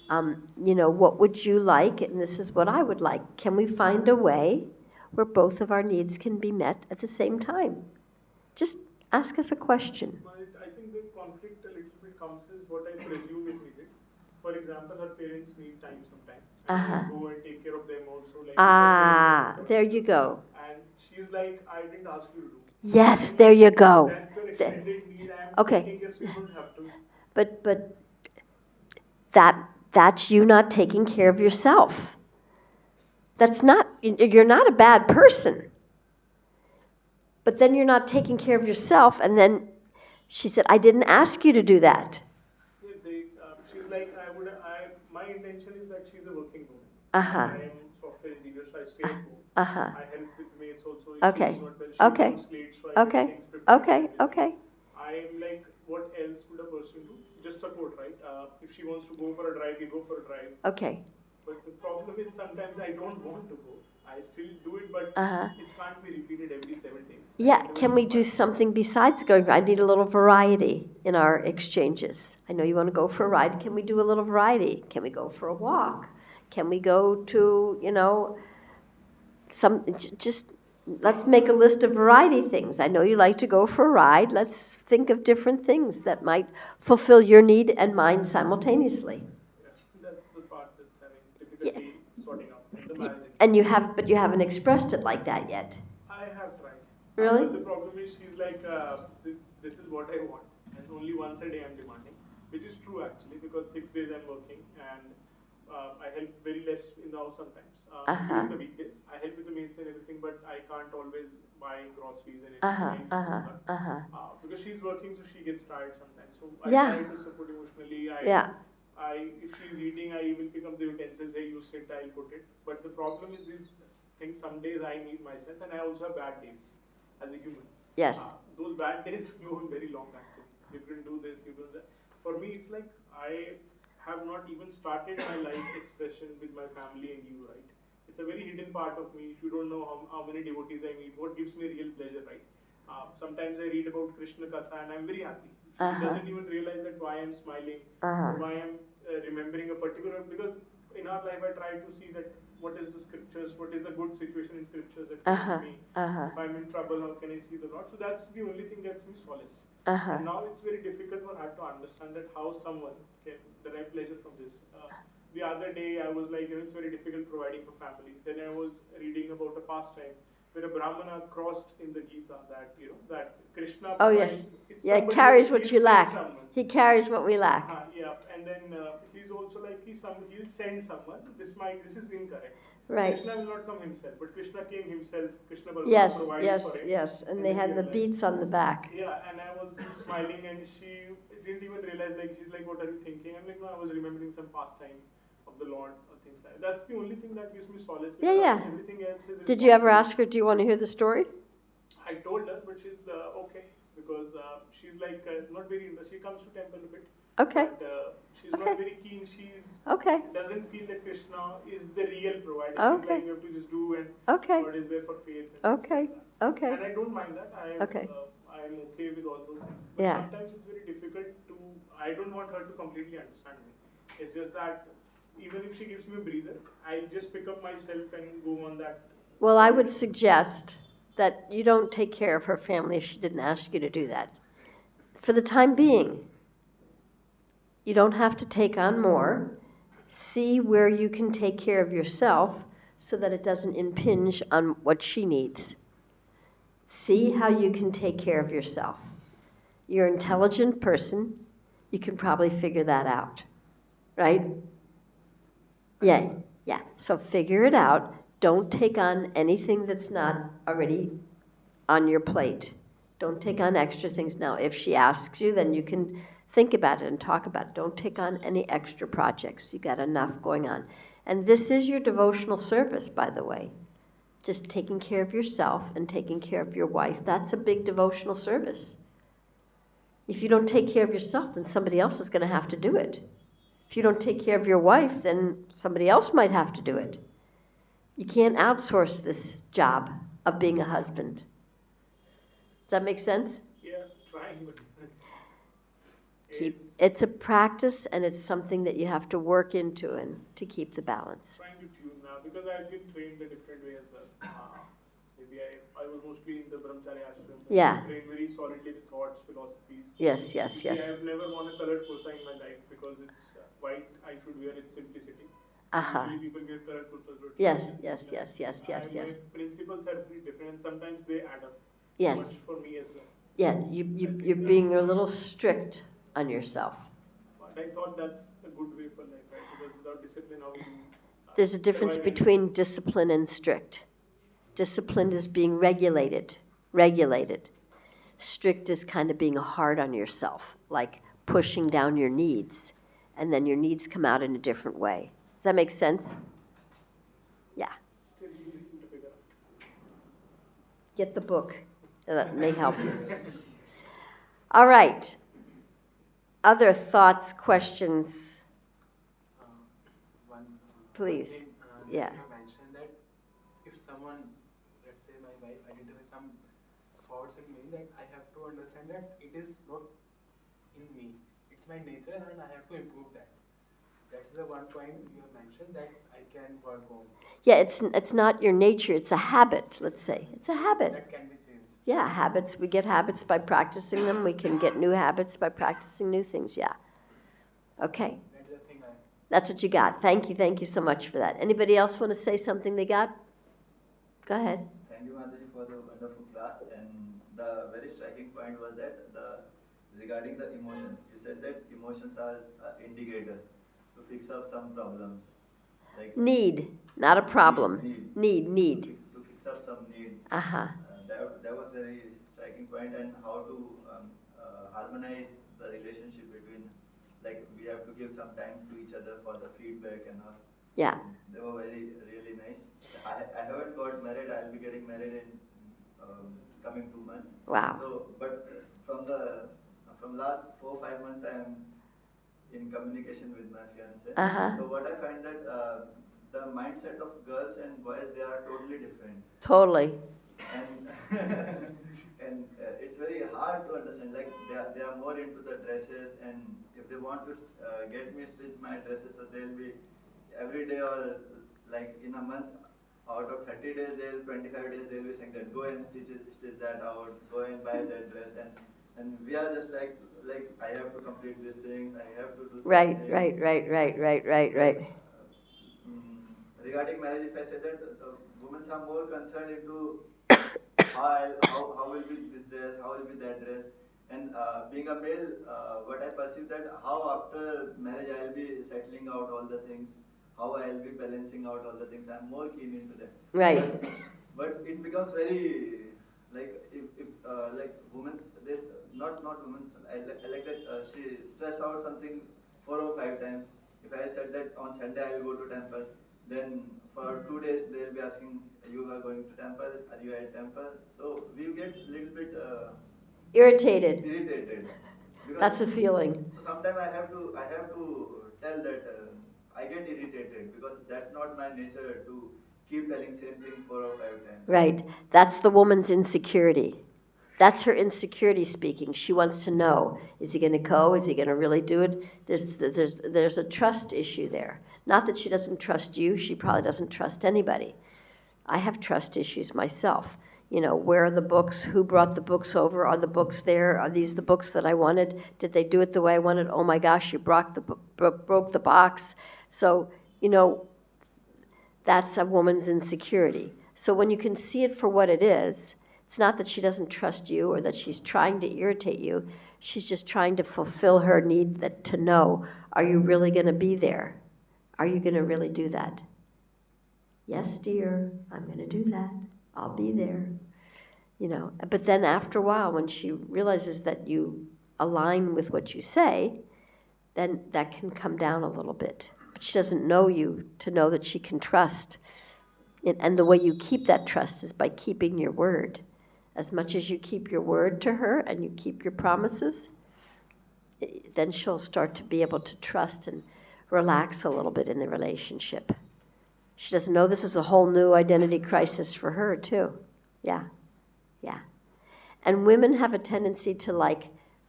What would you like? And this is what I would like. Can we find a way where both of our needs can be met at the same time? Just ask us a question. I think the conflict a little bit comes is what I presume is needed. For example, her parents need time sometime. And I go and take care of them also. Like if her parents are There you go. and she's like, I didn't ask you to do. Yes, I'm there like, you go. that's your extended need. I'm Okay. taking care so you don't have to. But that's you not taking care of yourself. You're not a bad person. But then you're not taking care of yourself, and then she said, I didn't ask you to do that. Yeah, she's like, my intention is that she's a working woman. Uh-huh. I am software engineer, so I stay at home. Uh-huh. I help with mates also. If Okay. she's not well, she Okay. wants late, so I Okay. get things prepared. Okay. Okay. I am like, what else would a person do? Just support, right? If she wants to go for a drive, we go for a drive. Okay. But the problem is sometimes I don't want to go. I still do it, but it can't be repeated every 7 days. Yeah, can we do something besides going? I need a little variety in our exchanges. I know you want to go for a ride. Can we do a little variety? Can we go for a walk? Can we go to, just let's make a list of variety things. I know you like to go for a ride. Let's think of different things that might fulfill your need and mine simultaneously. That's the part that's having difficulty sorting out in the marriage. And but you haven't expressed it like that yet. I have tried. Really? But the problem is she's like, this is what I want. And only once a day I'm demanding. Which is true actually, because 6 days I'm working and I help very less in the house sometimes. During the weekdays, I help with the maids and everything, but I can't always buy groceries and anything. Because she's working, so she gets tired sometimes. So I try to support emotionally. If she's eating, I will pick up the utensils. Hey, you sit, I'll put it. But the problem is these things. Some days I need myself, and I also have bad days as a human. Yes. Those bad days go on very long actually. You can do this, you do that. For me, it's like I have not even started my life expression with my family and you, right? It's a very hidden part of me. If you don't know how many devotees I meet, what gives me real pleasure, right? Sometimes I read about Krishna Katha and I'm very happy. She doesn't even realize that why I'm smiling or why I'm remembering a particular, because in our life I try to see that what is the scriptures, what is a good situation in scriptures that can help me. If I'm in trouble, how can I see the Lord? So that's the only thing that gives me solace. And now it's very difficult for her to understand that how someone can derive pleasure from this. The other day I was like, it's very difficult providing for family. Then I was reading about a pastime where a Brahmana crossed in the Gita that, that Krishna provides. Oh yes. Yeah, he carries what you lack. He carries what we lack. Yeah, and then he's also like he'll send someone. This is incorrect. Right. Krishna will not come himself, but Krishna came himself. Krishna Balram Yes, provides for yes, it. yes, and they then had he the realized- beats on the back. Yeah, and I was just smiling, and she didn't even realize. Like she's like, "What are you thinking?" I'm like, "No, I was remembering some pastime of the Lord or things like that." That's the only thing that gives me solace. Yeah, Because yeah. Everything else is. Did you ever responsibility. ask her, do you want to hear the story? I told her, but she's okay because she's like not very interested. She comes to temple a bit, Okay, but she's Okay. not very keen. She's okay, doesn't feel that Krishna is the real provider. She's Okay. like you have to just do, and okay, God is there for faith. And things okay, like that. okay. And I don't mind that. Okay. I'm okay with all those things. But Yeah. sometimes it's very difficult to. I don't want her to completely understand me. It's just that even if she gives me a breather, I'll just pick up myself and go on that. Well, I would suggest that you don't take care of her family if she didn't ask you to do that. For the time being, you don't have to take on more. See where you can take care of yourself so that it doesn't impinge on what she needs. See how you can take care of yourself. You're an intelligent person. You can probably figure that out, right? Yeah, yeah. So figure it out. Don't take on anything that's not already on your plate. Don't take on extra things now. If she asks you, then you can think about it and talk about it. Don't take on any extra projects. You got enough going on. And this is your devotional service, by the way. Just taking care of yourself and taking care of your wife. That's a big devotional service. If you don't take care of yourself, then somebody else is going to have to do it. If you don't take care of your wife, then somebody else might have to do it. You can't outsource this job of being a husband. Does that make sense? Yeah, trying, but It's a practice, and it's something that you have to work into and to keep the balance. trying to tune now because I've been trained a different way as well. Maybe I was mostly in the brahmacharya ashram. Yeah. Trained very solidly with thoughts, philosophies. Yes, yes, You see, yes. I've never worn a colored kurta in my life because it's white. I should wear its simplicity. Uh-huh. Usually people wear colored kurtas. But Yes, it's yes, like yes, yes, yes, yes. My principles are pretty different, and sometimes they add up. Yes. Much for me as well. Yeah, you're being a little strict on yourself. But I thought that's a good way for life, right? Because without discipline, how will you? There's a difference survive between discipline and strict. Disciplined is being regulated. Strict is kind of being hard on yourself, like pushing down your needs, and then your needs come out in a different way. Does that make sense? Yeah. Still everything to figure out. Get the book. That may help you. All right. Other thoughts, questions? One Please. thing, Yeah. You mentioned that if someone, let's say my wife, identifies some faults in me, that I have to understand that it is not in me. It's my nature, and I have to improve that. That's the one point you have mentioned that I can work on. Yeah, it's not your nature, it's a habit, let's say. It's a habit. That can be changed. Yeah, habits. We get habits by practicing them. We can get new habits by practicing new things, yeah. Okay. That's the thing I. That's what you got. Thank you so much for that. Anybody else want to say something they got? Go ahead. Thank you, Mataji, for the wonderful class. And the very striking point was that regarding the emotions, you said that emotions are an indicator to fix up some problems. Like Need, not a problem. Need. To fix up some need. Uh-huh. That was very striking point, and how to harmonize the relationship between, like we have to give some time to each other for the feedback and all. Yeah. They were really nice. I haven't got married. I'll be getting married in coming 2 months. Wow. So, but from last 4 5 months, I am in communication with my fiance. Uh-huh. So what I find that the mindset of girls and boys, they are totally different. Totally. And and it's very hard to understand. Like they are more into the dresses, and if they want to get me stitch my dresses, so they'll be every day, or like in a month, out of 30 days, 25 days they'll be saying that go and stitch that out, go and buy that dress, and we are just like I have to complete these things, I have to do Right. Regarding marriage, if I say that the women are more concerned into how will be this dress, how will be that dress, And being a male, what I perceive that how after marriage I'll be settling out all the things, how I'll be balancing out all the things. I'm more keen into that. Right. But it becomes very like if like women's this not women. I like that she stress out something 4 or 5 times. If I said that on Sunday I'll go to temple, then for 2 days they'll be asking, you are going to temple, are you at temple? So we get a little bit Irritated. irritated. That's a feeling. So sometimes I have to tell that I get irritated because that's not my nature to keep telling same thing 4 or 5 times. Right. That's the woman's insecurity. That's her insecurity speaking. She wants to know, is he going to go? Is he going to really do it? There's a trust issue there. Not that she doesn't trust you. She probably doesn't trust anybody. I have trust issues myself. You know, where are the books? Who brought the books over? Are the books there? Are these the books that I wanted? Did they do it the way I wanted? Oh my gosh, you broke the box. So, you know, that's a woman's insecurity. So when you can see it for what it is, it's not that she doesn't trust you or that she's trying to irritate you. She's just trying to fulfill her need to know, are you really going to be there? Are you going to really do that? Yes, dear, I'm going to do that. I'll be there. You know, but then after a while, when she realizes that you align with what you say, then that can come down a little bit. But she doesn't know you to know that she can trust. And the way you keep that trust is by keeping your word. As much as you keep your word to her and you keep your promises, then she'll start to be able to trust and relax a little bit in the relationship. She doesn't know this is a whole new identity crisis for her, too. Yeah, yeah. And women have a tendency to like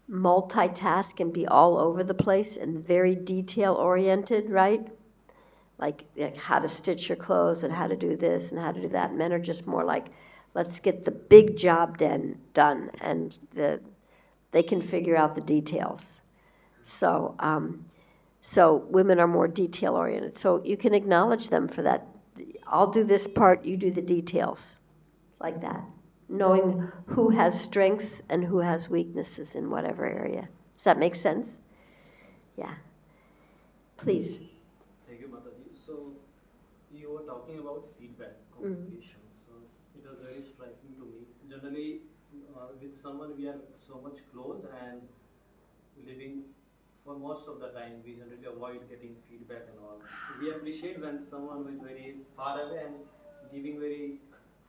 multitask and be all over the place and very detail oriented, right? Like how to stitch your clothes and how to do this and how to do that. Men are just more like, let's get the big job done, and they can figure out the details. So, so women are more detail oriented. So you can acknowledge them for that. I'll do this part, you do the details, like that. Knowing who has strengths and who has weaknesses in whatever area. Does that make sense? Yeah. Please. Thank you, Mataji. So you were talking about feedback communication. So it was very striking to me. Generally, with someone we are so much close and living for most of the time, we generally avoid getting feedback and all. We appreciate when someone who is very far away and giving very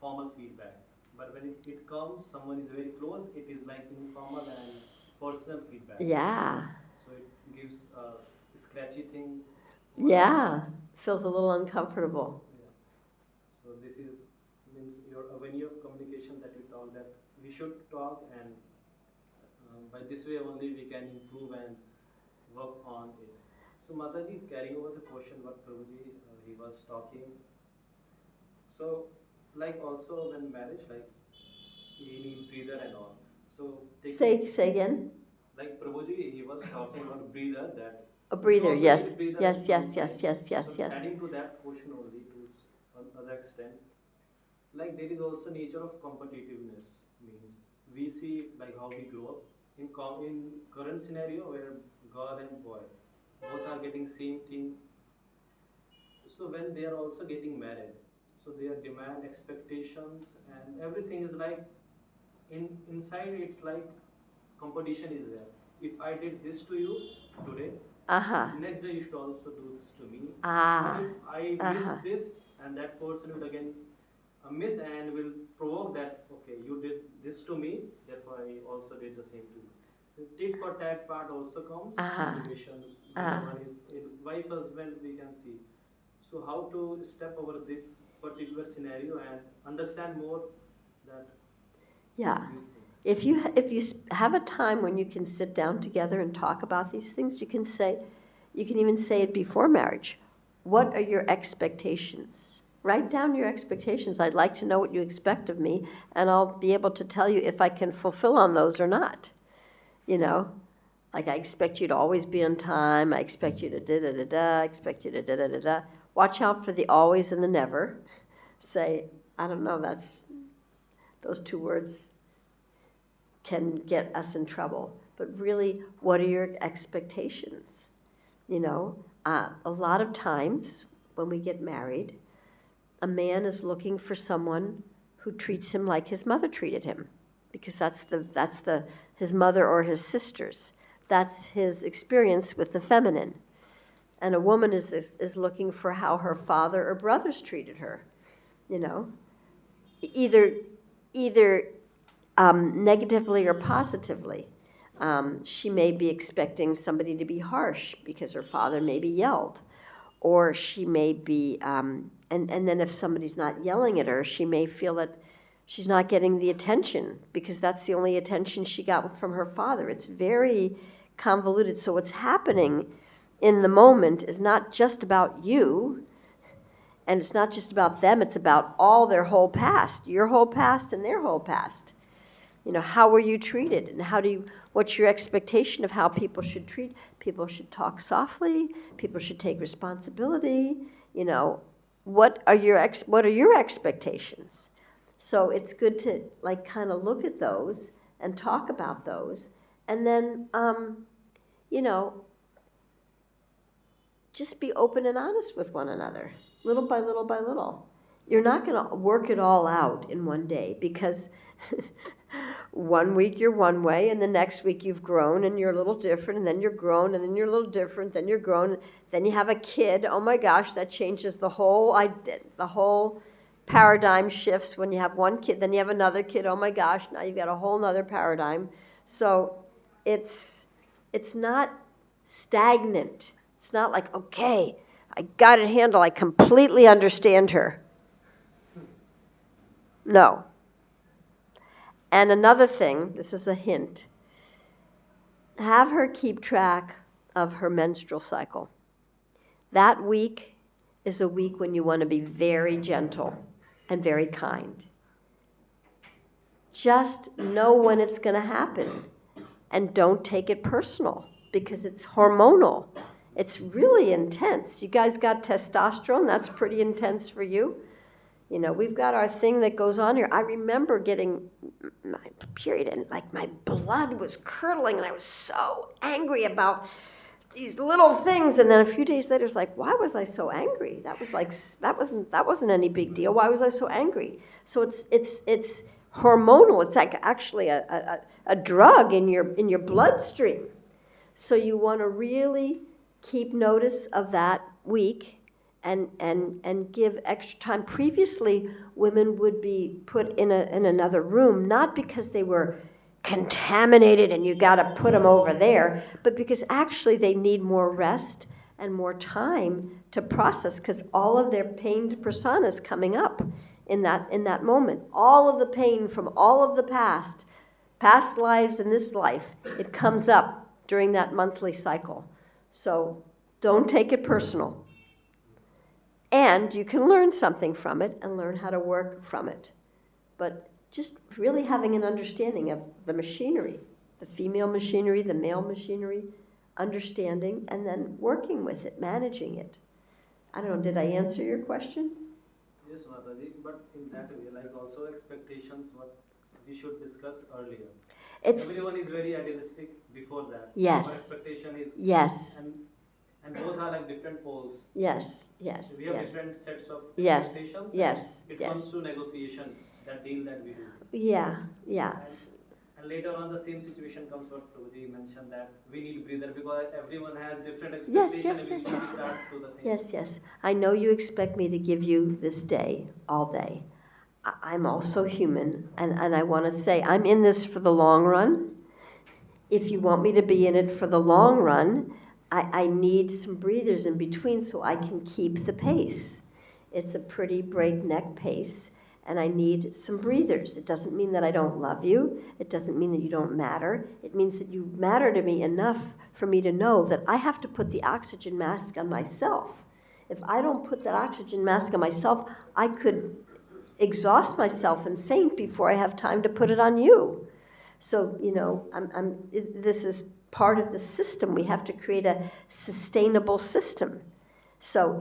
formal feedback. But when it comes, someone is very close, it is like informal and personal feedback. Yeah. So it gives a scratchy thing. Yeah. Feels a little uncomfortable. Yeah. So this is means your avenue of communication that you talk, that we should talk, and by this way only we can improve and work on it. So Mataji, carrying over the question what Prabhuji he was talking. So like also when marriage, like you need breather and all. So Say again. like Prabhuji he was talking about breather, that A breather, also yes. need breather Yes, in yes, some yes, time. yes, yes, So yes. adding to that question only to another extent, like there is also nature of competitiveness, means we see like how we grow up in current scenario where girl and boy both are getting same thing. So when they are also getting married, so their demand, expectations, and everything is like inside it's like competition is there. If I did this to you today, next day you should also do this to me. And if I miss this, and that person will again miss and will provoke that, okay, you did this to me, therefore I also did the same to you. The tit for tat part also comes in relation, whether one is in wife, husband, we can see. So how to step over this particular scenario and understand more that Yeah. these things. If you have a time when you can sit down together and talk about these things, you can even say it before marriage. What are your expectations? Write down your expectations. I'd like to know what you expect of me, and I'll be able to tell you if I can fulfill on those or not. You know, like I expect you to always be on time. I expect you to da-da-da-da. I expect you to da-da-da-da. Watch out for the always and the never. Say, I don't know, those two words can get us in trouble. But really, what are your expectations? You know, a lot of times when we get married, a man is looking for someone who treats him like his mother treated him, because that's his mother or his sisters. That's his experience with the feminine. And a woman is looking for how her father or brothers treated her, you know, either negatively or positively. She may be expecting somebody to be harsh because her father maybe yelled, or she may be, and then if somebody's not yelling at her, she may feel that she's not getting the attention because that's the only attention she got from her father. It's very convoluted. So what's happening in the moment is not just about you, and it's not just about them, it's about all their whole past, your whole past and their whole past. You know, how were you treated, and what's your expectation of how people should treat? People should talk softly, people should take responsibility, you know, what are your expectations? So it's good to like kind of look at those and talk about those, and then you know, just be open and honest with one another, little by little by little. You're not going to work it all out in one day, because one week you're one way, and the next week you've grown and you're a little different, and then you're grown, and then you're a little different, then you're grown, then you have a kid. Oh my gosh, that changes the whole paradigm shifts when you have one kid, then you have another kid. Oh my gosh, now you've got a whole nother paradigm. So it's not stagnant. It's not like, okay, I got it handled, I completely understand her. No. And another thing, this is a hint, have her keep track of her menstrual cycle. That week is a week when you want to be very gentle and very kind. Just know when it's going to happen, and don't take it personal, because it's hormonal. It's really intense. You guys got testosterone, that's pretty intense for you. You know, we've got our thing that goes on here. I remember getting my period, and like my blood was curdling, and I was so angry about these little things. And then a few days later, it's like, why was I so angry? That wasn't any big deal. Why was I so angry? So it's hormonal. It's like actually a drug in your bloodstream. So you want to really keep notice of that week, and give extra time. Previously, women would be put in another room, not because they were contaminated and you got to put them over there, but because actually they need more rest and more time to process, because all of their pained persona is coming up in that moment. All of the pain from all of the past lives and this life, it comes up during that monthly cycle. So don't take it personal. And you can learn something from it and learn how to work from it. But just really having an understanding of the machinery, the female machinery, the male machinery, understanding, and then working with it, managing it. I don't know, did I answer your question? Yes, Mataji, but in that way, like also expectations, what we should discuss earlier. Everyone is very idealistic before that. Yes. Our expectation is yes, and both are like different poles. yes, We have yes, different sets of yes, expectations. yes, It yes. comes to negotiation, that deal that we do. Yeah, yeah. And later on, the same situation comes what Prabhuji mentioned, that we need breather, because everyone has different expectations. Yes, Eventually starts to the same. Yes. I know you expect me to give you this day, all day. I'm also human, and I want to say I'm in this for the long run. If you want me to be in it for the long run, I need some breathers in between so I can keep the pace. It's a pretty breakneck pace, and I need some breathers. It doesn't mean that I don't love you. It doesn't mean that you don't matter. It means that you matter to me enough for me to know that I have to put the oxygen mask on myself. If I don't put that oxygen mask on myself, I could exhaust myself and faint before I have time to put it on you. So, you know, this is part of the system. We have to create a sustainable system. So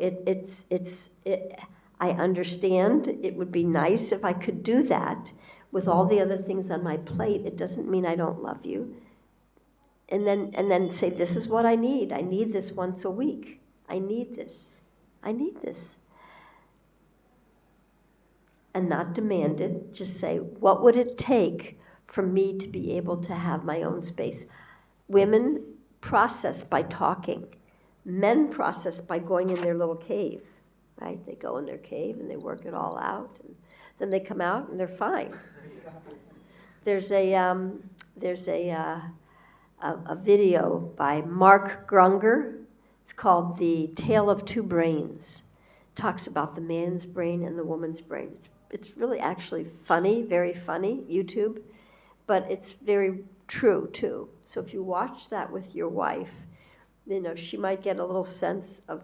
I understand it would be nice if I could do that with all the other things on my plate, it doesn't mean I don't love you. And then say, this is what I need. I need this once a week. I need this. I need this. And not demand it. Just say, what would it take for me to be able to have my own space? Women process by talking. Men process by going in their little cave, right? They go in their cave and they work it all out. And then they come out and they're fine. There's a video by Mark Grunger. It's called The Tale of Two Brains. It talks about the man's brain and the woman's brain. It's really actually funny, very funny, YouTube, but it's very true too. So if you watch that with your wife, she might get a little sense of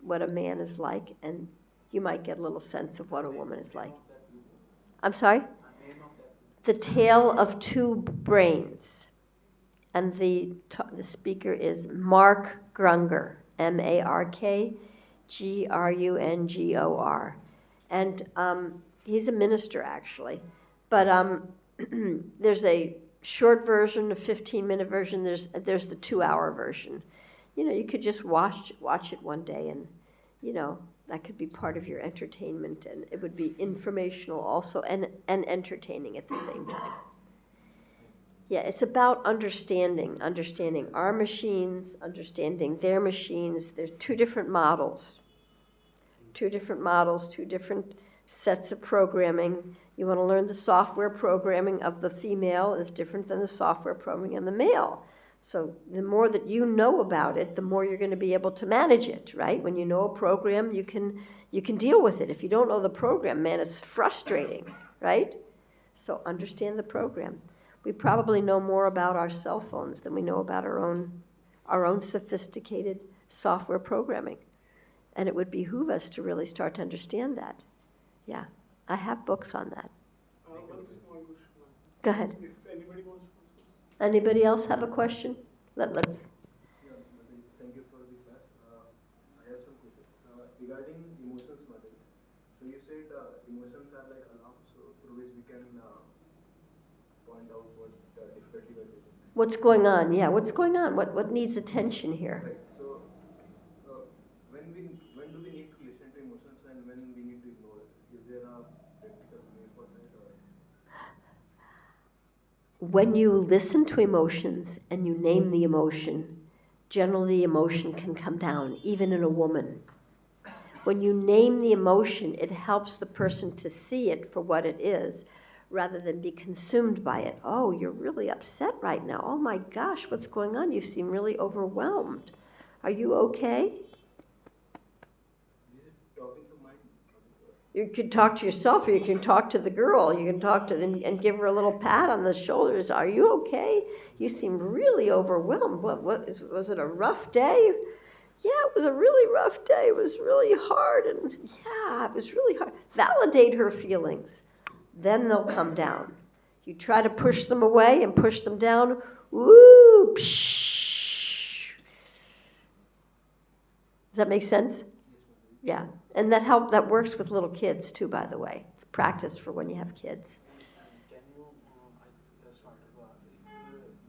what a man is like, and you might get a little sense of what a woman is like. I'm sorry? The Tale of Two Brains. And the speaker is Mark Grunger, MarkGrungor. And he's a minister, actually. But there's a short version, a 15-minute version. There's the 2-hour version. You could just watch it one day, and, that could be part of your entertainment. And it would be informational also and entertaining at the same time. Yeah, it's about understanding our machines, understanding their machines. There's two different two different sets of programming. You want to learn the software programming of the female is different than the software programming of the male. So the more that you know about it, the more you're going to be able to manage it, right? When you know a program, you can deal with it. If you don't know the program, man, it's frustrating, right? So understand the program. We probably know more about our cell phones than we know about our own sophisticated software programming. And it would behoove us to really start to understand that. Yeah, I have books on that. One small question. Go ahead. If anybody wants to. Anybody else have a question? Let's. Yeah, thank you for the class. I have some questions regarding emotions, Mataji. So you said emotions are like alarms, through which we can point out what difficulty we're facing. What's going on? Yeah, what's going on? What needs attention here? Right. So when do we need to listen to emotions and when we need to ignore it? Is there a practical way for that? Or? When you listen to emotions and you name the emotion, generally the emotion can come down, even in a woman. When you name the emotion, it helps the person to see it for what it is, rather than be consumed by it. Oh, you're really upset right now. Oh my gosh, what's going on? You seem really overwhelmed. Are you okay? This is talking to mind. You can talk to yourself, or you can talk to the girl. You can talk to and give her a little pat on the shoulders. Are you okay? You seem really overwhelmed. Was it a rough day? Yeah, it was a really rough day. It was really hard, and yeah, it was really hard. Validate her feelings. Then they'll come down. You try to push them away and push them down. Ooh, pshh. Does that make sense? Yeah, and that works with little kids too, by the way. It's practice for when you have kids. Can you, I just wanted to ask if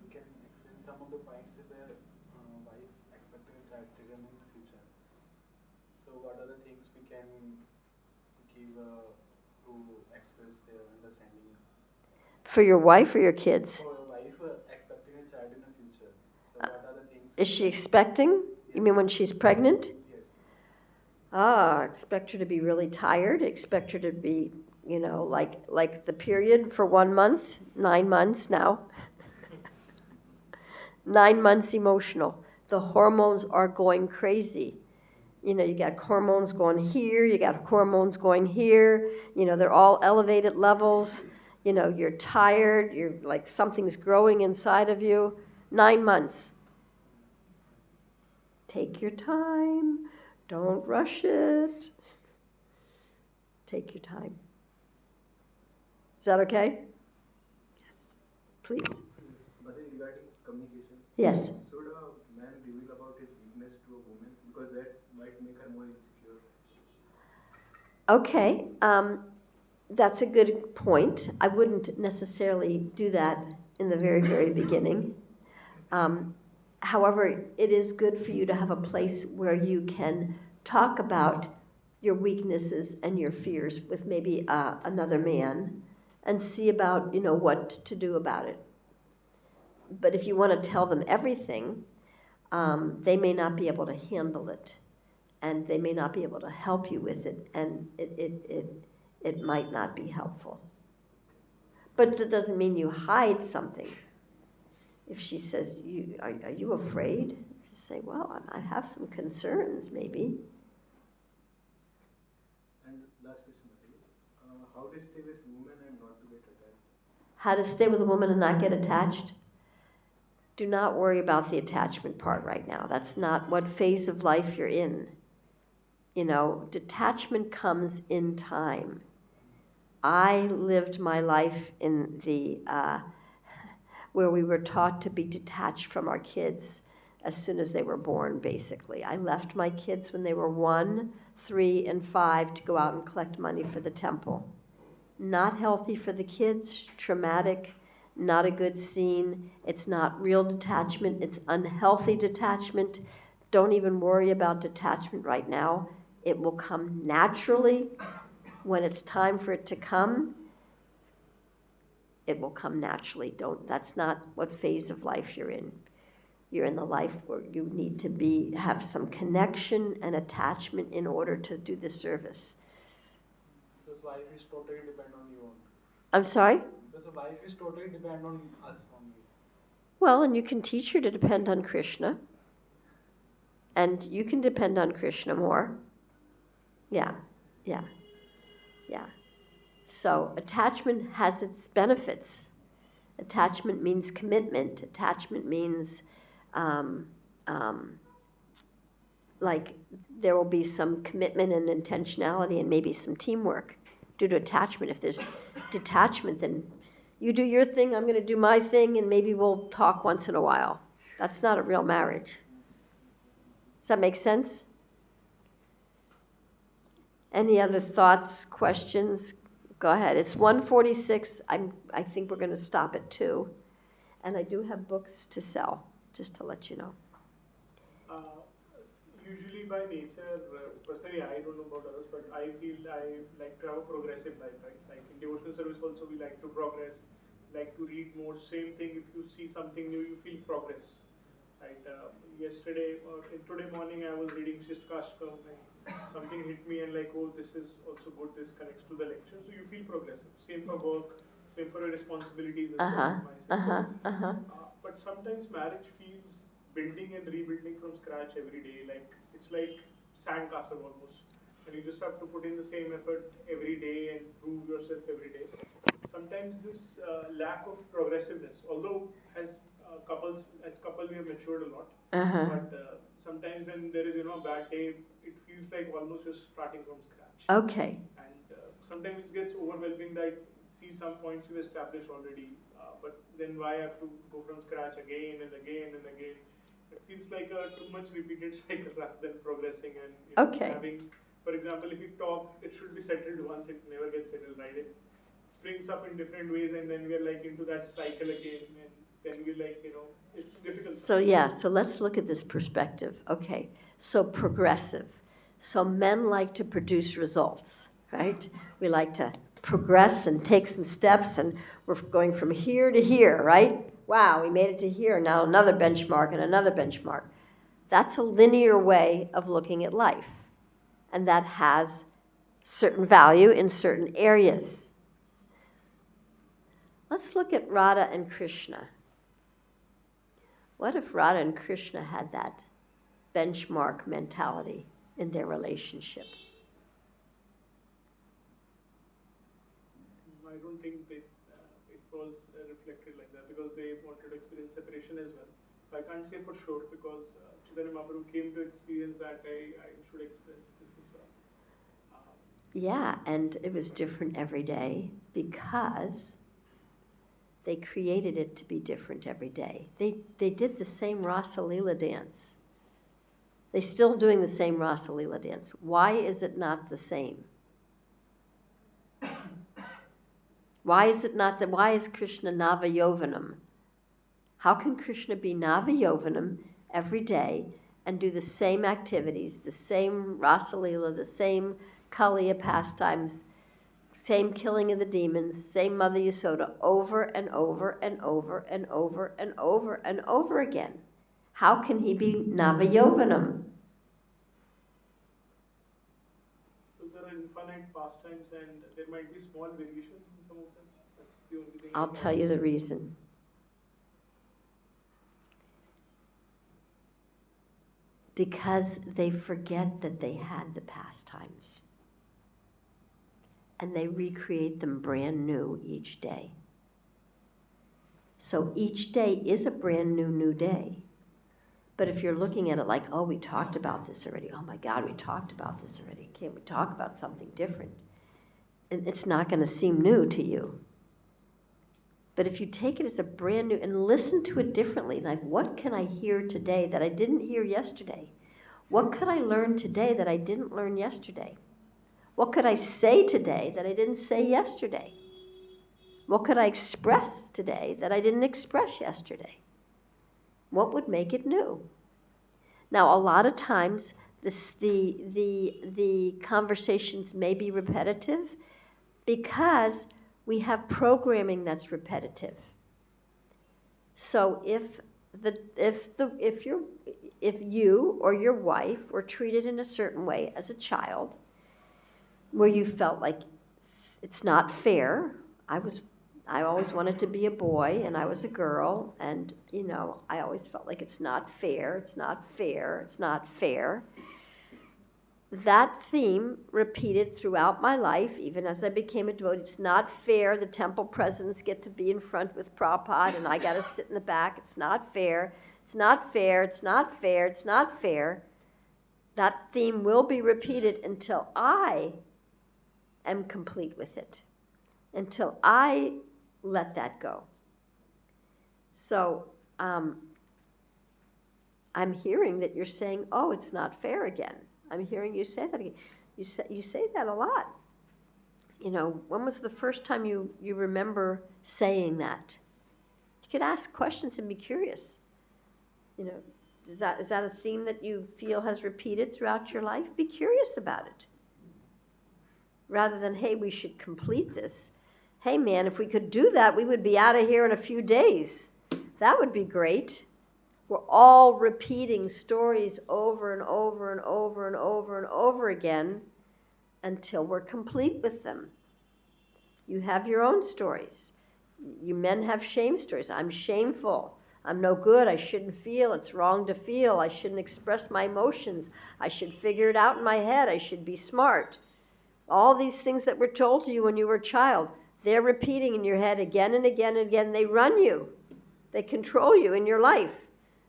you can explain some of the points where wife expecting a child children in the future. So what are the things we can give to express their understanding? For your wife or your kids? For a wife expecting a child in the future. So what are the things? Is she expecting? You mean when she's pregnant? Expect her to be really tired. Expect her to be, like the period for 1 month, 9 months now. 9 months emotional. The hormones are going crazy. You got hormones going here, you got hormones going here. They're all elevated levels. You're tired. You're like something's growing inside of you. 9 months. Take your time. Don't rush it. Take your time. Is that okay? Yes. Please. But regarding communication, Yes. should a man reveal about his weakness to a woman because that might make her more insecure? Okay. That's a good point. I wouldn't necessarily do that in the very, very beginning. However, it is good for you to have a place where you can talk about your weaknesses and your fears with maybe another man and see about, what to do about it. But if you want to tell them everything, they may not be able to handle it, and they may not be able to help you with it, and it might not be helpful. But that doesn't mean you hide something. If she says, are you afraid? To say, well, I have some concerns, maybe. And last question, Mataji. How to stay with women and not to get attached? How to stay with a woman and not get attached? Do not worry about the attachment part right now. That's not what phase of life you're in. Detachment comes in time. I lived my life in the where we were taught to be detached from our kids as soon as they were born, basically. I left my kids when they were 1, 3, and 5 to go out and collect money for the temple. Not healthy for the kids, traumatic, not a good scene. It's not real detachment, it's unhealthy detachment. Don't even worry about detachment right now. It will come naturally when it's time for it to come. It will come naturally. That's not what phase of life you're in. You're in the life where you need to have some connection and attachment in order to do the service. Because life is totally depend on you only. I'm sorry? Because life is totally depend on us only. Well, and you can teach her to depend on Krishna. And you can depend on Krishna more. Yeah. So attachment has its benefits. Attachment means commitment. Attachment means like there will be some commitment and intentionality and maybe some teamwork due to attachment. If there's detachment, then you do your thing, I'm going to do my thing, and maybe we'll talk once in a while. That's not a real marriage. Does that make sense? Any other thoughts, questions? Go ahead. It's 1:46. I think we're going to stop at 2. And I do have books to sell, just to let you know. Usually by nature, personally, I don't know about others, but I feel I like to have a progressive life, right? Like in devotional service also, we like to progress, like to read more. Same thing, if you see something new, you feel progress, right? Yesterday or today morning, I was reading Shishtkashkam and something hit me and like, oh, this is also good, this connects to the lecture. So you feel progressive. Same for work, same for your responsibilities as well, my sisters. But sometimes marriage feels building and rebuilding from scratch every day. Like it's like sandcastle almost, and you just have to put in the same effort every day and prove yourself every day. Sometimes this lack of progressiveness, although as couple we have matured a lot, but sometimes when there is a bad day, it feels like almost just starting from scratch. Okay. And sometimes it gets overwhelming that see some points you established already, but then why have to go from scratch again and again and again? It feels like a too much repeated cycle rather than progressing and Okay. having, for example, if you talk, it should be settled once, it never gets settled, right? It springs up in different ways and then we're like into that cycle again and then we're like, it's difficult. So let's look at this perspective. Okay, so progressive. So men like to produce results, right? We like to progress and take some steps, and we're going from here to here, right? Wow, we made it to here, now another benchmark and another benchmark. That's a linear way of looking at life, and that has certain value in certain areas. Let's look at Radha and Krishna. What if Radha and Krishna had that benchmark mentality in their relationship? I don't think that it was reflected like that because they wanted to experience separation as well. So I can't say for sure because Chaitanya Mahaprabhu came to experience that I should experience this as well. Yeah, and it was different every day because they created it to be different every day. They did the same Rasa Leela dance. They're still doing the same Rasa Leela dance. Why is it not the same? Why is it not that? Why is Krishna Navayovanam? How can Krishna be Navayovanam every day and do the same activities, the same Rasalila, the same Kaliya pastimes, same killing of the demons, same Mother Yasoda over and over and over and over and over and over again? How can he be Navayovanam? So there are infinite pastimes and there might be small variations in some of them. That's the only thing. I'll tell you the reason. Because they forget that they had the pastimes. And they recreate them brand new each day. So each day is a brand new day. But if you're looking at it like, oh, we talked about this already. Oh my God, we talked about this already. Can't we talk about something different? And it's not going to seem new to you. But if you take it as a brand new and listen to it differently, like what can I hear today that I didn't hear yesterday? What could I learn today that I didn't learn yesterday? What could I say today that I didn't say yesterday? What could I express today that I didn't express yesterday? What would make it new? Now, a lot of times, the conversations may be repetitive because we have programming that's repetitive. So if you or your wife were treated in a certain way as a child, where you felt like it's not fair. I always wanted to be a boy and I was a girl, and I always felt like it's not fair, it's not fair, it's not fair. That theme repeated throughout my life, even as I became a devotee. It's not fair, the temple presidents get to be in front with Prabhupada and I got to sit in the back. It's not fair, it's not fair, it's not fair, it's not fair. That theme will be repeated until I am complete with it, until I let that go. So I'm hearing that you're saying, oh, it's not fair again. I'm hearing you say that again. You say that a lot. When was the first time you remember saying that? You could ask questions and be curious. Is that a theme that you feel has repeated throughout your life? Be curious about it. Rather than, hey, we should complete this. Hey, man, if we could do that, we would be out of here in a few days. That would be great. We're all repeating stories over and over and over and over and over again until we're complete with them. You have your own stories. You men have shame stories. I'm shameful. I'm no good. I shouldn't feel. It's wrong to feel. I shouldn't express my emotions. I should figure it out in my head. I should be smart. All these things that were told to you when you were a child, they're repeating in your head again and again and again. They run you. They control you in your life.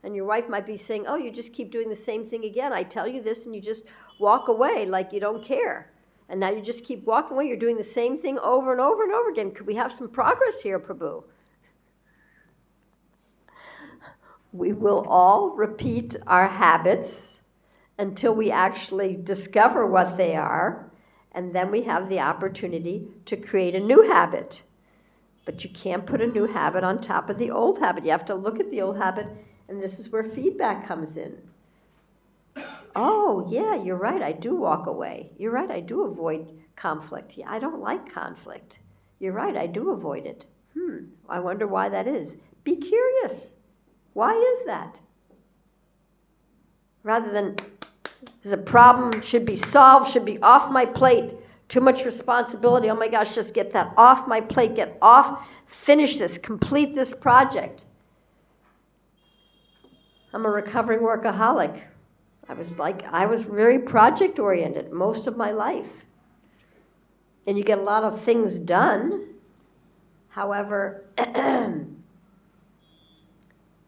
And your wife might be saying, oh, you just keep doing the same thing again. I tell you this and you just walk away like you don't care. And now you just keep walking away. You're doing the same thing over and over and over again. Could we have some progress here, Prabhu? We will all repeat our habits until we actually discover what they are. And then we have the opportunity to create a new habit. But you can't put a new habit on top of the old habit. You have to look at the old habit, and this is where feedback comes in. Oh, yeah, you're right, I do walk away. You're right, I do avoid conflict. Yeah, I don't like conflict. You're right, I do avoid it. I wonder why that is. Be curious. Why is that? Rather than, there's a problem, should be solved, should be off my plate. Too much responsibility. Oh my gosh, just get that off my plate. Get off, finish this, complete this project. I'm a recovering workaholic. I was very project oriented most of my life. And you get a lot of things done. However,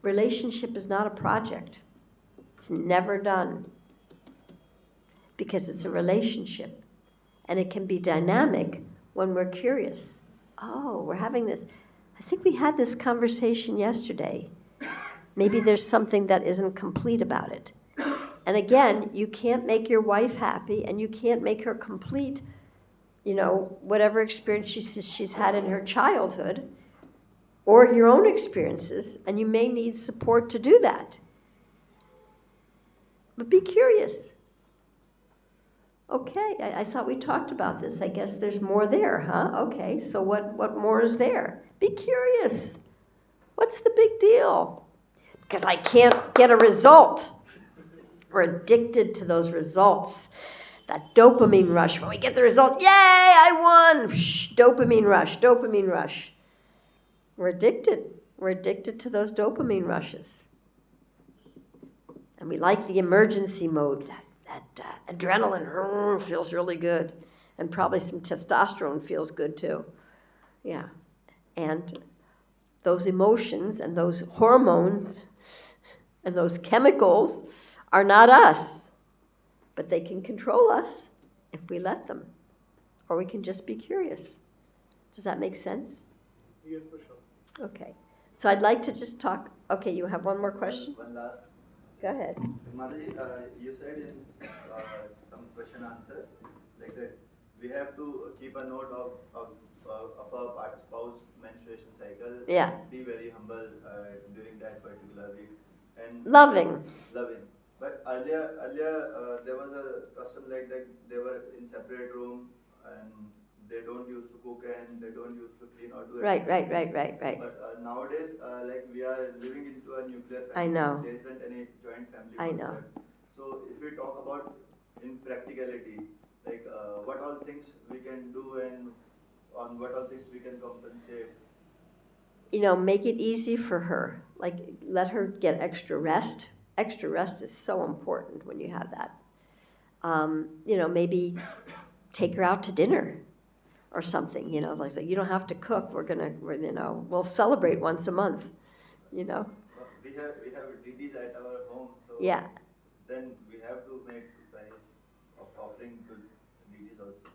relationship is not a project. It's never done. Because it's a relationship. And it can be dynamic when we're curious. Oh, we're having this. I think we had this conversation yesterday. Maybe there's something that isn't complete about it. And again, you can't make your wife happy and you can't make her complete whatever experience she's had in her childhood, or your own experiences, and you may need support to do that. But be curious. Okay, I thought we talked about this. I guess there's more there, huh? Okay, so what more is there? Be curious. What's the big deal? Because I can't get a result. We're addicted to those results. That dopamine rush. When we get the result, yay, I won! Shh, dopamine rush, dopamine rush. We're addicted. We're addicted to those dopamine rushes. And we like the emergency mode. That adrenaline feels really good. And probably some testosterone feels good too. Yeah. And those emotions and those hormones and those chemicals are not us. But they can control us if we let them. Or we can just be curious. Does that make sense? Yeah, for sure. Okay. So I'd like to just talk. Okay, you have one more question? One last. Go ahead. Mataji, you said in some question answers like that we have to keep a note of our spouse menstruation cycle. Yeah. Be very humble during that particular week and Loving. loving. But earlier there was a custom like that. They were in separate room and they don't used to cook and they don't used to clean or do Right. anything. But nowadays, like we are living into a nuclear family. I know. There isn't any joint family I know. concept. So if we talk about in practicality, like what all things we can do and on what all things we can compensate. Make it easy for her. Like, let her get extra rest. Extra rest is so important when you have that. Maybe take her out to dinner or something, like that. You don't have to cook. We'll celebrate once a month, We have DDs at our home, so Yeah. then we have to make price of offering to DDs also.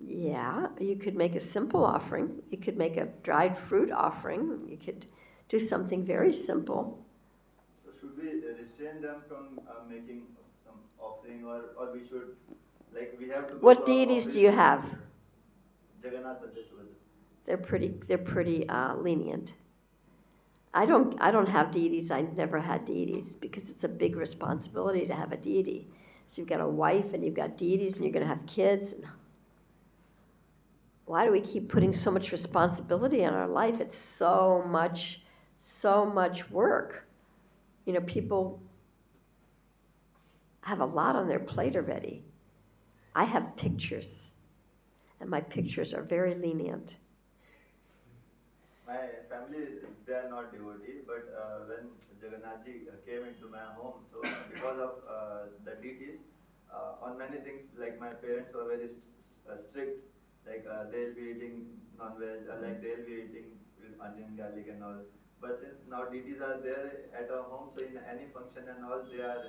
Yeah, you could make a simple offering. You could make a dried fruit offering. You could do something very simple. So should we restrain them from making some offering, or we should, like we have to go What to our deities office do you to- have? Jagannath Baldeswara. They're pretty lenient. I don't have deities. I never had deities because it's a big responsibility to have a deity. So you've got a wife and you've got deities and you're going to have kids. Why do we keep putting so much responsibility on our life? It's so much work. People have a lot on their plate already. I have pictures, and my pictures are very lenient. My family, they are not devotee, but when Jagannath ji came into my home, so because of the deities, on many things, like my parents were very strict, like they'll be eating non-veg, like they'll be eating with onion, garlic and all. But since now deities are there at our home, so in any function and all, they are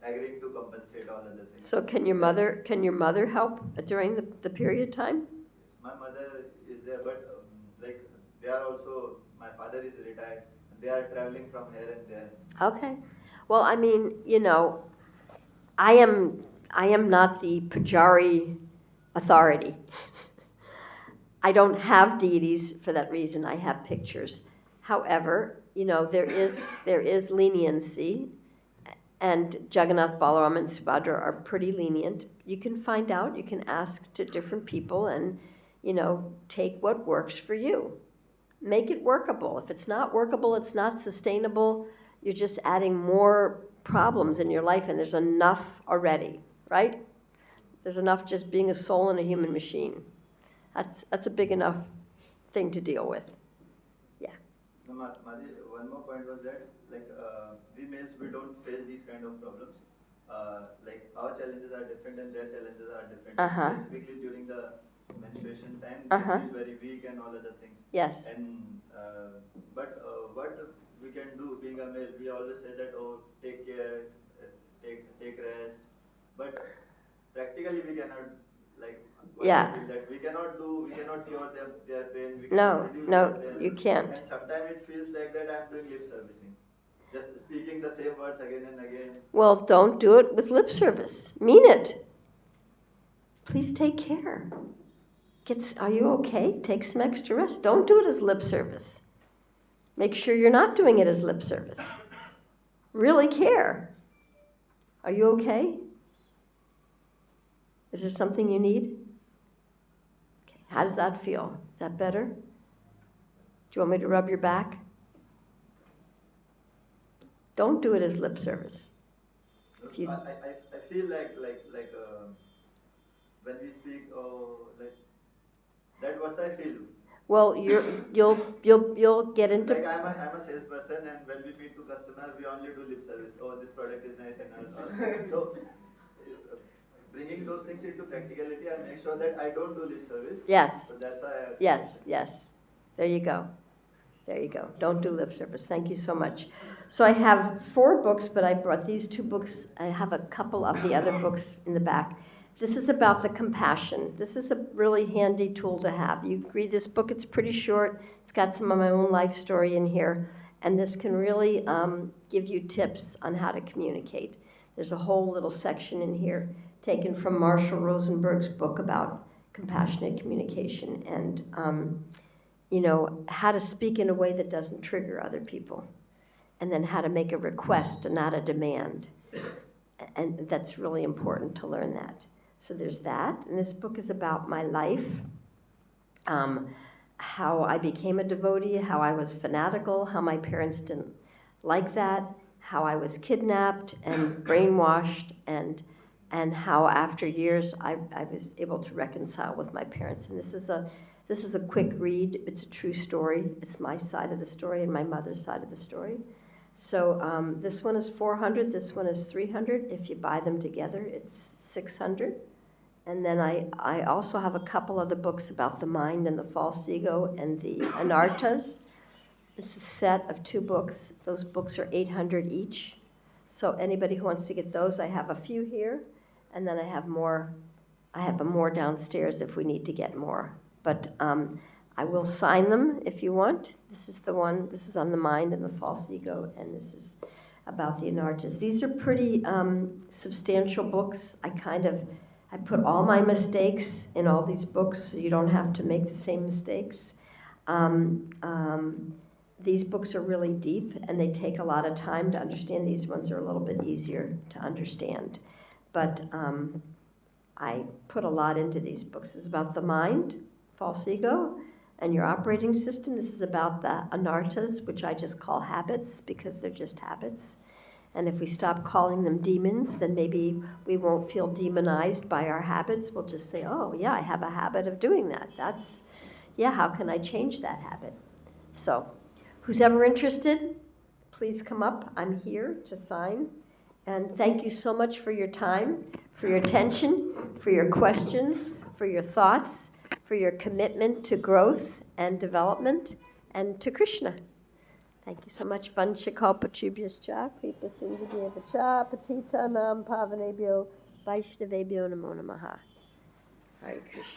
agreeing to compensate all other things. So can your mother help during the period time? Yes, my mother is there, but like they are also. My father is retired. They are traveling from here and there. Okay. Well, I am not the Pujari authority. I don't have deities for that reason. I have pictures. However, there is leniency, and Jagannath, Balaram, and Subhadra are pretty lenient. You can find out. You can ask to different people, and take what works for you. Make it workable. If it's not workable, it's not sustainable. You're just adding more problems in your life, and there's enough already, right? There's enough just being a soul in a human machine. That's a big enough thing to deal with. Yeah. No, Madhi, one more point was that like we males we don't face these kind of problems. Like our challenges are different and their challenges are different. Uh-huh. Specifically during the menstruation time, Uh-huh. they feel very weak and all other things. Yes. And but what we can do being a male, we always say that take care, take rest, but practically we cannot like Yeah. feel that we cannot cure their pain, we No, cannot reduce no, their pain. you can't. And sometimes it feels like that I'm doing lip servicing, just speaking the same words again and again. Well, don't do it with lip service. Mean it. Please take care. Are you okay? Take some extra rest. Don't do it as lip service. Make sure you're not doing it as lip service. Really care. Are you okay? Is there something you need? Okay. How does that feel? Is that better? Do you want me to rub your back? Don't do it as lip service. I feel like when we speak, oh, like that what I feel. Well, you'll get into. Like I'm a salesperson, and when we meet to customer, we only do lip service. Oh, this product is nice and all. So bringing those things into practicality, I make sure that I don't do lip service. Yes. So that's why. Yes. There you go. Don't do lip service. Thank you so much. So I have 4 books, but I brought these 2 books. I have a couple of the other books in the back. This is about the compassion. This is a really handy tool to have. You read this book, it's pretty short. It's got some of my own life story in here. And this can really give you tips on how to communicate. There's a whole little section in here taken from Marshall Rosenberg's book about compassionate communication and how to speak in a way that doesn't trigger other people, and then how to make a request and not a demand. And that's really important to learn that. So there's that. And this book is about my life, how I became a devotee, how I was fanatical, how my parents didn't like that, how I was kidnapped and brainwashed, and how after years I was able to reconcile with my parents. And this is a quick read. It's a true story. It's my side of the story and my mother's side of the story. So this one is 400. This one is 300. If you buy them together, it's 600. And then I also have a couple other books about the mind and the false ego and the anartas. It's a set of 2 books. Those books are 800 each. So anybody who wants to get those, I have a few here, and then I have more downstairs if we need to get more. But I will sign them if you want. This is the one. This is on the mind and the false ego, and this is about the anartas. These are pretty substantial books. I put all my mistakes in all these books, so you don't have to make the same mistakes. These books are really deep, and they take a lot of time to understand. These ones are a little bit easier to understand. But I put a lot into these books. This is about the mind, false ego, and your operating system. This is about the anartas, which I just call habits because they're just habits. And if we stop calling them demons, then maybe we won't feel demonized by our habits. We'll just say, oh, yeah, I have a habit of doing that. How can I change that habit? So, who's ever interested, please come up. I'm here to sign. And thank you so much for your time, for your attention, for your questions, for your thoughts, for your commitment to growth and development, and to Krishna. Thank you so much. Vanchakalpachubhyascha, Kripa Sindhudeva Patita Nam Pavanebhyo, Vaishnavebhyo Namo Namaha. Hare Krishna.